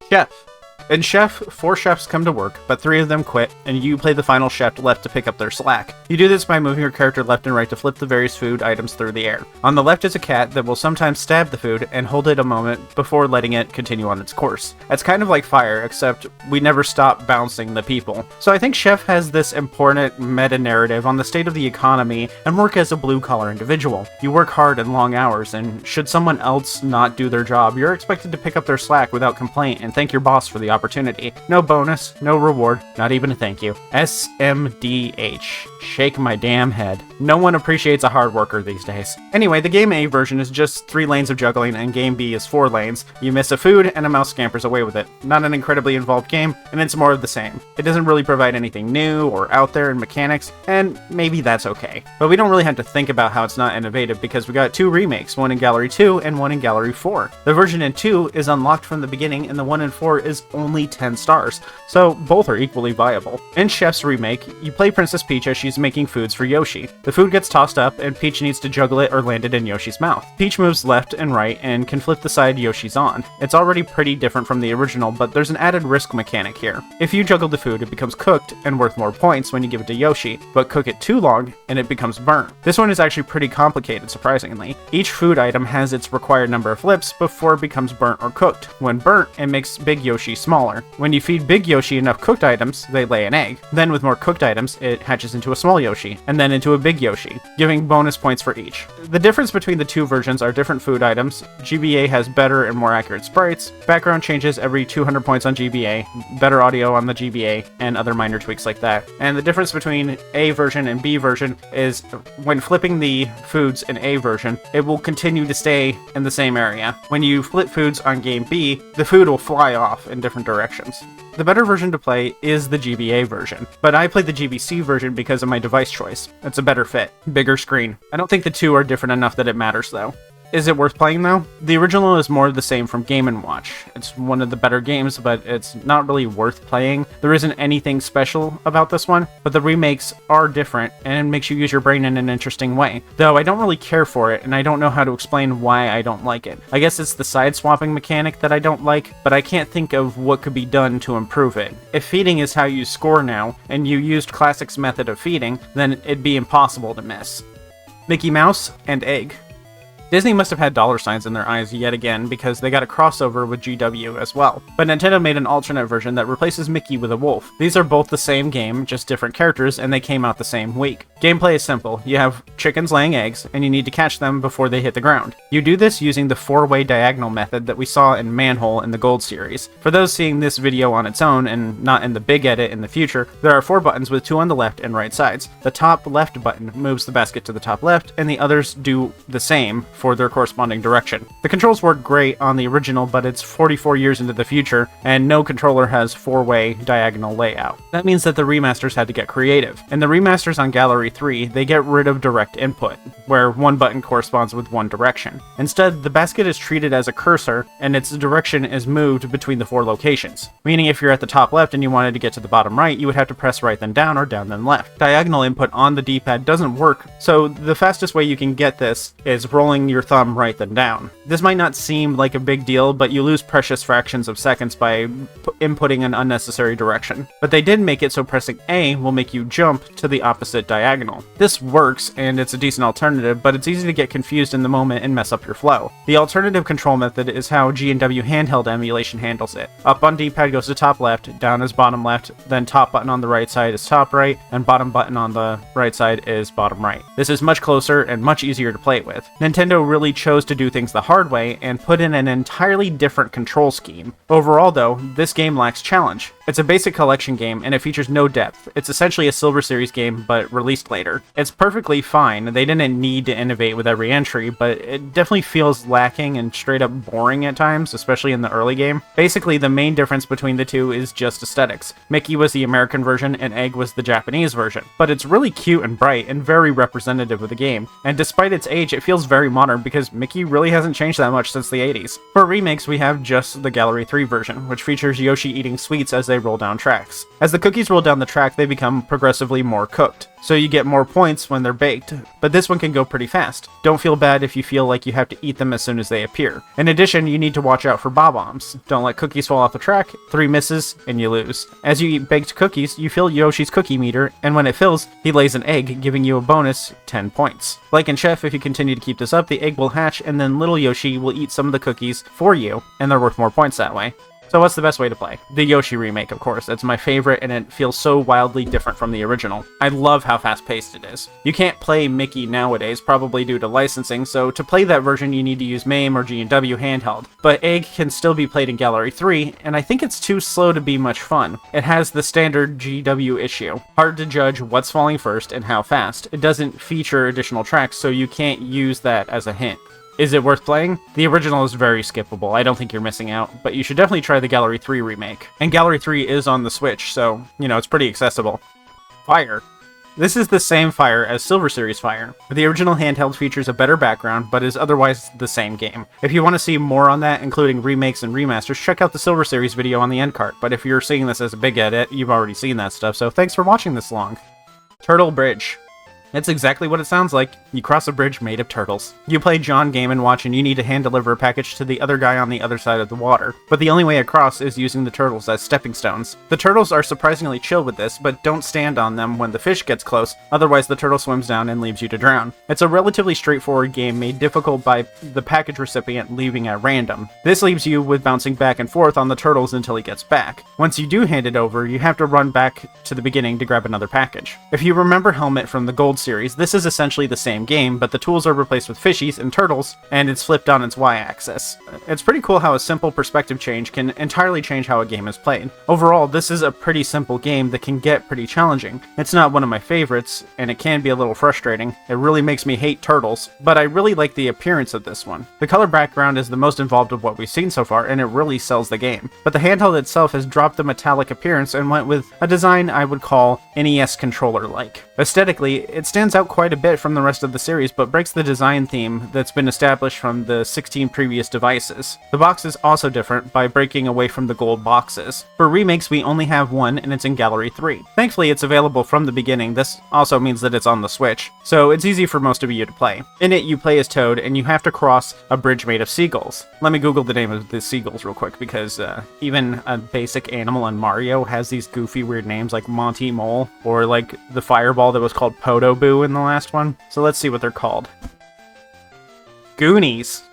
S1: Chef. In Chef, 4 chefs come to work, but 3 of them quit, and you play the final chef left to pick up their slack. You do this by moving your character left and right to flip the various food items through the air. On the left is a cat that will sometimes stab the food and hold it a moment before letting it continue on its course. It's kind of like fire, except we never stop bouncing the people. So I think Chef has this important meta-narrative on the state of the economy and work as a blue-collar individual. You work hard and long hours, and should someone else not do their job, you're expected to pick up their slack without complaint and thank your boss for the opportunity. No bonus, no reward, not even a thank you. SMDH. Shake my damn head. No one appreciates a hard worker these days. Anyway, the Game A version is just 3 lanes of juggling, and Game B is 4 lanes. You miss a food, and a mouse scampers away with it. Not an incredibly involved game, and it's more of the same. It doesn't really provide anything new or out there in mechanics, and maybe that's okay. But we don't really have to think about how it's not innovative because we got 2 remakes, one in Gallery 2 and one in Gallery 4. The version in 2 is unlocked from the beginning, and the one in 4 is only 10 stars, so both are equally viable. In Chef's remake, you play Princess Peach as she's making foods for Yoshi. The food gets tossed up, and Peach needs to juggle it or land it in Yoshi's mouth. Peach moves left and right and can flip the side Yoshi's on. It's already pretty different from the original, but there's an added risk mechanic here. If you juggle the food, it becomes cooked and worth more points when you give it to Yoshi, but cook it too long and it becomes burnt. This one is actually pretty complicated, surprisingly. Each food item has its required number of flips before it becomes burnt or cooked. When burnt, it makes Big Yoshi smaller. When you feed Big Yoshi enough cooked items, they lay an egg. Then with more cooked items, it hatches into a small Yoshi, and then into a Big Yoshi, giving bonus points for each. The difference between the two versions are different food items. GBA has better and more accurate sprites, background changes every 200 points on GBA, better audio on the GBA, and other minor tweaks like that. And the difference between A version and B version is when flipping the foods in A version, it will continue to stay in the same area. When you flip foods on game B, the food will fly off in different directions. The better version to play is the GBA version, but I played the GBC version because of my device choice. It's a better fit, bigger screen. I don't think the two are different enough that it matters though. Is it worth playing though? The original is more of the same from Game & Watch. It's one of the better games, but it's not really worth playing. There isn't anything special about this one, but the remakes are different and it makes you use your brain in an interesting way. Though I don't really care for it, and I don't know how to explain why I don't like it. I guess it's the side swapping mechanic that I don't like, but I can't think of what could be done to improve it. If feeding is how you score now, and you used Classic's method of feeding, then it'd be impossible to miss. Mickey Mouse and Egg. Disney must have had dollar signs in their eyes yet again because they got a crossover with GW as well. But Nintendo made an alternate version that replaces Mickey with a wolf. These are both the same game, just different characters, and they came out the same week. Gameplay is simple. You have chickens laying eggs, and you need to catch them before they hit the ground. You do this using the 4-way diagonal method that we saw in Manhole in the Gold series. For those seeing this video on its own and not in the big edit in the future, there are 4 buttons with 2 on the left and right sides. The top left button moves the basket to the top left, and the others do the same for their corresponding direction. The controls work great on the original, but it's 44 years into the future, and no controller has 4-way diagonal layout. That means that the remasters had to get creative. In the remasters on Gallery 3, they get rid of direct input, where one button corresponds with one direction. Instead, the basket is treated as a cursor, and its direction is moved between the 4 locations. Meaning if you're at the top left and you wanted to get to the bottom right, you would have to press right then down or down then left. Diagonal input on the D-pad doesn't work, so the fastest way you can get this is rolling your thumb right then down. This might not seem like a big deal, but you lose precious fractions of seconds by inputting an unnecessary direction. But they did make it so pressing A will make you jump to the opposite diagonal. This works, and it's a decent alternative, but it's easy to get confused in the moment and mess up your flow. The alternative control method is how G&W handheld emulation handles it. Up on D-pad goes to top left, down is bottom left, then top button on the right side is top right, and bottom button on the right side is bottom right. This is much closer and much easier to play with. Nintendo really chose to do things the hard way and put in an entirely different control scheme. Overall though, this game lacks challenge. It's a basic collection game and it features no depth. It's essentially a Silver Series game but released later. It's perfectly fine, they didn't need to innovate with every entry, but it definitely feels lacking and straight up boring at times, especially in the early game. Basically, the main difference between the two is just aesthetics. Mickey was the American version and Egg was the Japanese version. But it's really cute and bright and very representative of the game, and despite its age, it feels very modern because Mickey really hasn't changed that much since the 80s. For remakes, we have just the Gallery 3 version, which features Yoshi eating sweets as they roll down tracks. As the cookies roll down the track, they become progressively more cooked, so you get more points when they're baked, but this one can go pretty fast. Don't feel bad if you feel like you have to eat them as soon as they appear. In addition, you need to watch out for bob-ombs. Don't let cookies fall off the track, 3 misses, and you lose. As you eat baked cookies, you fill Yoshi's cookie meter, and when it fills, he lays an egg, giving you a bonus 10 points. Like in Chef, if you continue to keep this up, the egg will hatch, and then little Yoshi will eat some of the cookies for you, and they're worth more points that way. So what's the best way to play? The Yoshi remake, of course. It's my favorite, and it feels so wildly different from the original. I love how fast-paced it is. You can't play Mickey nowadays, probably due to licensing, so to play that version you need to use MAME or G&W handheld. But Egg can still be played in Gallery 3, and I think it's too slow to be much fun. It has the standard GW issue. Hard to judge what's falling first and how fast. It doesn't feature additional tracks, so you can't use that as a hint. Is it worth playing? The original is very skippable, I don't think you're missing out, but you should definitely try the Gallery 3 remake. And Gallery 3 is on the Switch, so, you know, it's pretty accessible. Fire. This is the same Fire as Silver Series Fire. The original handheld features a better background, but is otherwise the same game. If you want to see more on that, including remakes and remasters, check out the Silver Series video on the end card, but if you're seeing this as a big edit, you've already seen that stuff, so thanks for watching this long. Turtle Bridge. It's exactly what it sounds like. You cross a bridge made of turtles. You play John Game & Watch and you need to hand deliver a package to the other guy on the other side of the water. But the only way across is using the turtles as stepping stones. The turtles are surprisingly chill with this, but don't stand on them when the fish gets close, otherwise the turtle swims down and leaves you to drown. It's a relatively straightforward game made difficult by the package recipient leaving at random. This leaves you with bouncing back and forth on the turtles until he gets back. Once you do hand it over, you have to run back to the beginning to grab another package. If you remember Helmet from the Gold series, this is essentially the same game, but the tools are replaced with fishies and turtles, and it's flipped on its y-axis. It's pretty cool how a simple perspective change can entirely change how a game is played. Overall, this is a pretty simple game that can get pretty challenging. It's not one of my favorites, and it can be a little frustrating. It really makes me hate turtles, but I really like the appearance of this one. The color background is the most involved of what we've seen so far, and it really sells the game. But the handheld itself has dropped the metallic appearance and went with a design I would call NES controller-like. Aesthetically, it stands out quite a bit from the rest of the series, but breaks the design theme that's been established from the 16 previous devices. The box is also different by breaking away from the gold boxes. For remakes, we only have one, and it's in Gallery 3. Thankfully, it's available from the beginning. This also means that it's on the Switch, so it's easy for most of you to play. In it, you play as Toad, and you have to cross a bridge made of seagulls. Let me Google the name of the seagulls real quick, because even a basic animal in Mario has these goofy, weird names like Monty Mole, or like the fireball that was called Poto Boo in the last one. So let's see what they're called. Goonies.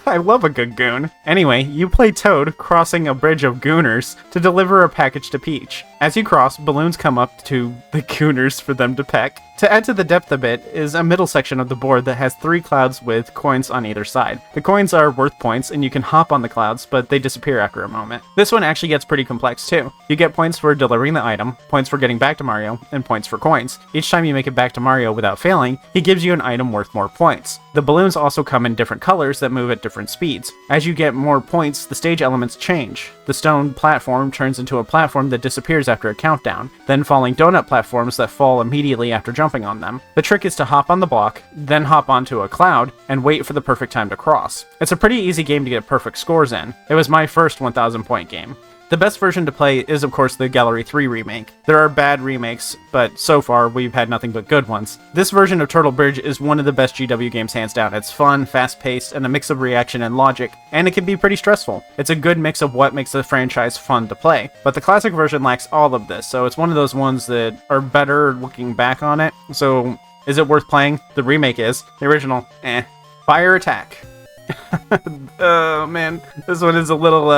S1: I love a good goon. Anyway, you play Toad crossing a bridge of gooners to deliver a package to Peach. As you cross, balloons come up to the gooners for them to peck. To add to the depth a bit is a middle section of the board that has 3 clouds with coins on either side. The coins are worth points and you can hop on the clouds, but they disappear after a moment. This one actually gets pretty complex too. You get points for delivering the item, points for getting back to Mario, and points for coins. Each time you make it back to Mario without failing, he gives you an item worth more points. The balloons also come in different colors that move at different speeds. As you get more points, the stage elements change. The stone platform turns into a platform that disappears after a countdown, then falling donut platforms that fall immediately after jumping on them. The trick is to hop on the block, then hop onto a cloud, and wait for the perfect time to cross. It's a pretty easy game to get perfect scores in. It was my first 1000 point game. The best version to play is of course the Gallery 3 remake. There are bad remakes, but so far we've had nothing but good ones. This version of Turtle Bridge is one of the best GW games hands down. It's fun, fast-paced, and a mix of reaction and logic, and it can be pretty stressful. It's a good mix of what makes the franchise fun to play, but the classic version lacks all of this, so it's one of those ones that are better looking back on it. So, is it worth playing? The remake is. The original, eh. Fire Attack. Oh man, this one is a little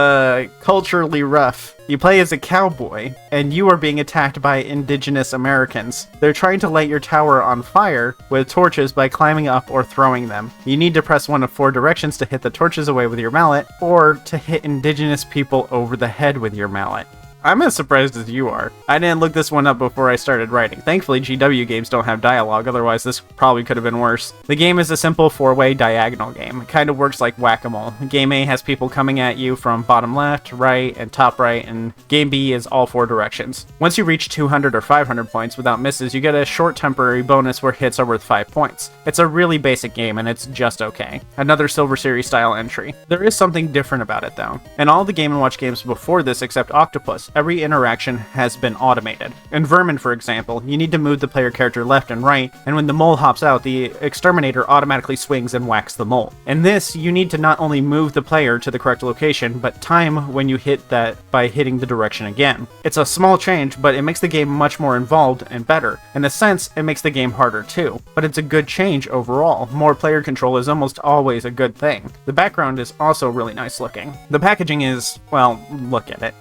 S1: culturally rough. You play as a cowboy, and you are being attacked by indigenous Americans. They're trying to light your tower on fire with torches by climbing up or throwing them. You need to press one of 4 directions to hit the torches away with your mallet, or to hit indigenous people over the head with your mallet. I'm as surprised as you are. I didn't look this one up before I started writing. Thankfully, GW games don't have dialogue, otherwise this probably could have been worse. The game is a simple 4-way diagonal game. It kind of works like whack-a-mole. Game A has people coming at you from bottom left, right, and top right, and Game B is all 4 directions. Once you reach 200 or 500 points without misses, you get a short temporary bonus where hits are worth 5 points. It's a really basic game, and it's just okay. Another Silver Series style entry. There is something different about it, though. In all the Game & Watch games before this except Octopus, every interaction has been automated. In Vermin, for example, you need to move the player character left and right, and when the mole hops out, the exterminator automatically swings and whacks the mole. In this, you need to not only move the player to the correct location, but time when you hit that by hitting the direction again. It's a small change, but it makes the game much more involved and better. In a sense, it makes the game harder too, but it's a good change overall. More player control is almost always a good thing. The background is also really nice looking. The packaging is, well, look at it.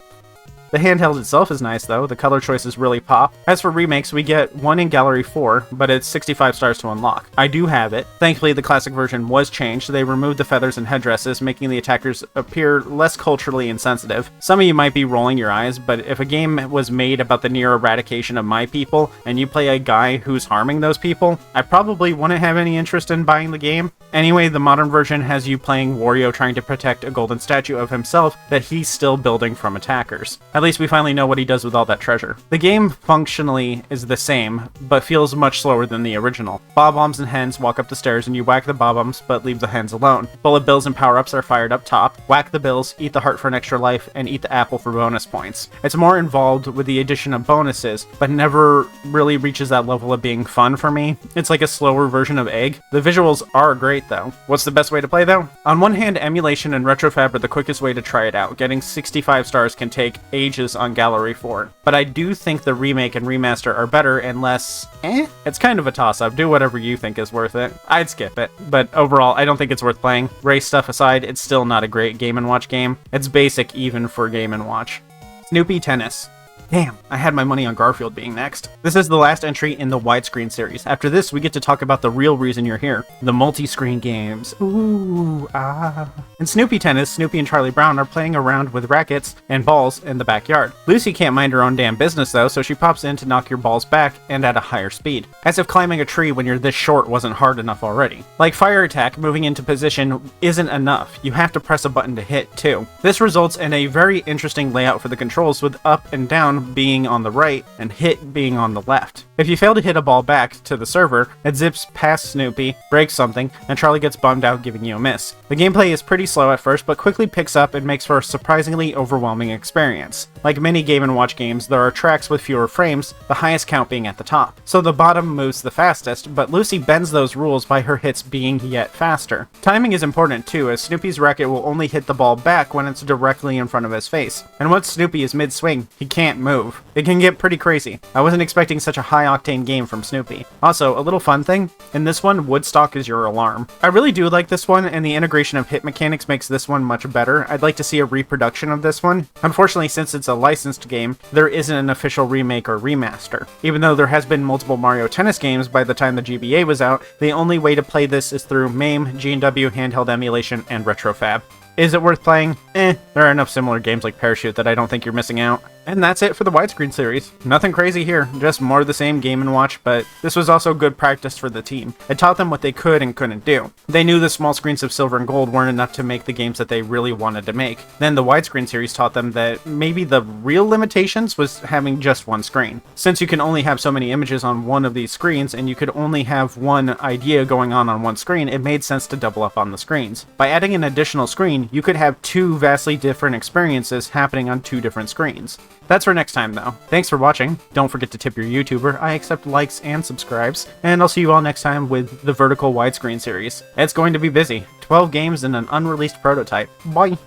S1: The handheld itself is nice though, the color choices really pop. As for remakes, we get one in Gallery 4, but it's 65 stars to unlock. I do have it. Thankfully, the classic version was changed. They removed the feathers and headdresses, making the attackers appear less culturally insensitive. Some of you might be rolling your eyes, but if a game was made about the near eradication of my people, and you play a guy who's harming those people, I probably wouldn't have any interest in buying the game. Anyway, the modern version has you playing Wario trying to protect a golden statue of himself that he's still building from attackers. I At least we finally know what he does with all that treasure. The game functionally is the same, but feels much slower than the original. Bob-ombs and hens walk up the stairs and you whack the bob-ombs, but leave the hens alone. Bullet bills and power-ups are fired up top. Whack the bills, eat the heart for an extra life, and eat the apple for bonus points. It's more involved with the addition of bonuses, but never really reaches that level of being fun for me. It's like a slower version of Egg. The visuals are great though. What's the best way to play though? On one hand, emulation and retrofab are the quickest way to try it out. Getting 65 stars can take ages on Gallery 4. But I do think the remake and remaster are better and less It's kind of a toss-up. Do whatever you think is worth it. I'd skip it, but overall, I don't think it's worth playing. Race stuff aside, it's still not a great Game & Watch game. It's basic even for Game & Watch. Snoopy Tennis. Damn, I had my money on Garfield being next. This is the last entry in the Widescreen series. After this, we get to talk about the real reason you're here. The multi-screen games. Ooh, ah. In Snoopy Tennis, Snoopy and Charlie Brown are playing around with rackets and balls in the backyard. Lucy can't mind her own damn business though, so she pops in to knock your balls back and at a higher speed. As if climbing a tree when you're this short wasn't hard enough already. Like Fire Attack, moving into position isn't enough. You have to press a button to hit too. This results in a very interesting layout for the controls with up and down being on the right and hit being on the left. If you fail to hit a ball back to the server, it zips past Snoopy, breaks something, and Charlie gets bummed out giving you a miss. The gameplay is pretty slow at first, but quickly picks up and makes for a surprisingly overwhelming experience. Like many Game & Watch games, there are tracks with fewer frames, the highest count being at the top. So the bottom moves the fastest, but Lucy bends those rules by her hits being yet faster. Timing is important too, as Snoopy's racket will only hit the ball back when it's directly in front of his face. And once Snoopy is mid-swing, he can't move. It can get pretty crazy. I wasn't expecting such a high-octane game from Snoopy. Also, a little fun thing, in this one, Woodstock is your alarm. I really do like this one, and the integration of hit mechanics makes this one much better. I'd like to see a reproduction of this one. Unfortunately, since it's a licensed game, there isn't an official remake or remaster. Even though there has been multiple Mario Tennis games by the time the GBA was out, the only way to play this is through MAME, G&W handheld emulation, and Retrofab. Is it worth playing? There are enough similar games like Parachute that I don't think you're missing out. And that's it for the Widescreen series. Nothing crazy here, just more of the same Game & Watch, but this was also good practice for the team. It taught them what they could and couldn't do. They knew the small screens of silver and gold weren't enough to make the games that they really wanted to make. Then the Widescreen series taught them that maybe the real limitations was having just one screen. Since you can only have so many images on one of these screens, and you could only have one idea going on one screen, it made sense to double up on the screens. By adding an additional screen, you could have two vastly different experiences happening on two different screens. That's for next time, though. Thanks for watching. Don't forget to tip your YouTuber. I accept likes and subscribes. And I'll see you all next time with the Vertical Widescreen series. It's going to be busy. 12 games and an unreleased prototype. Bye!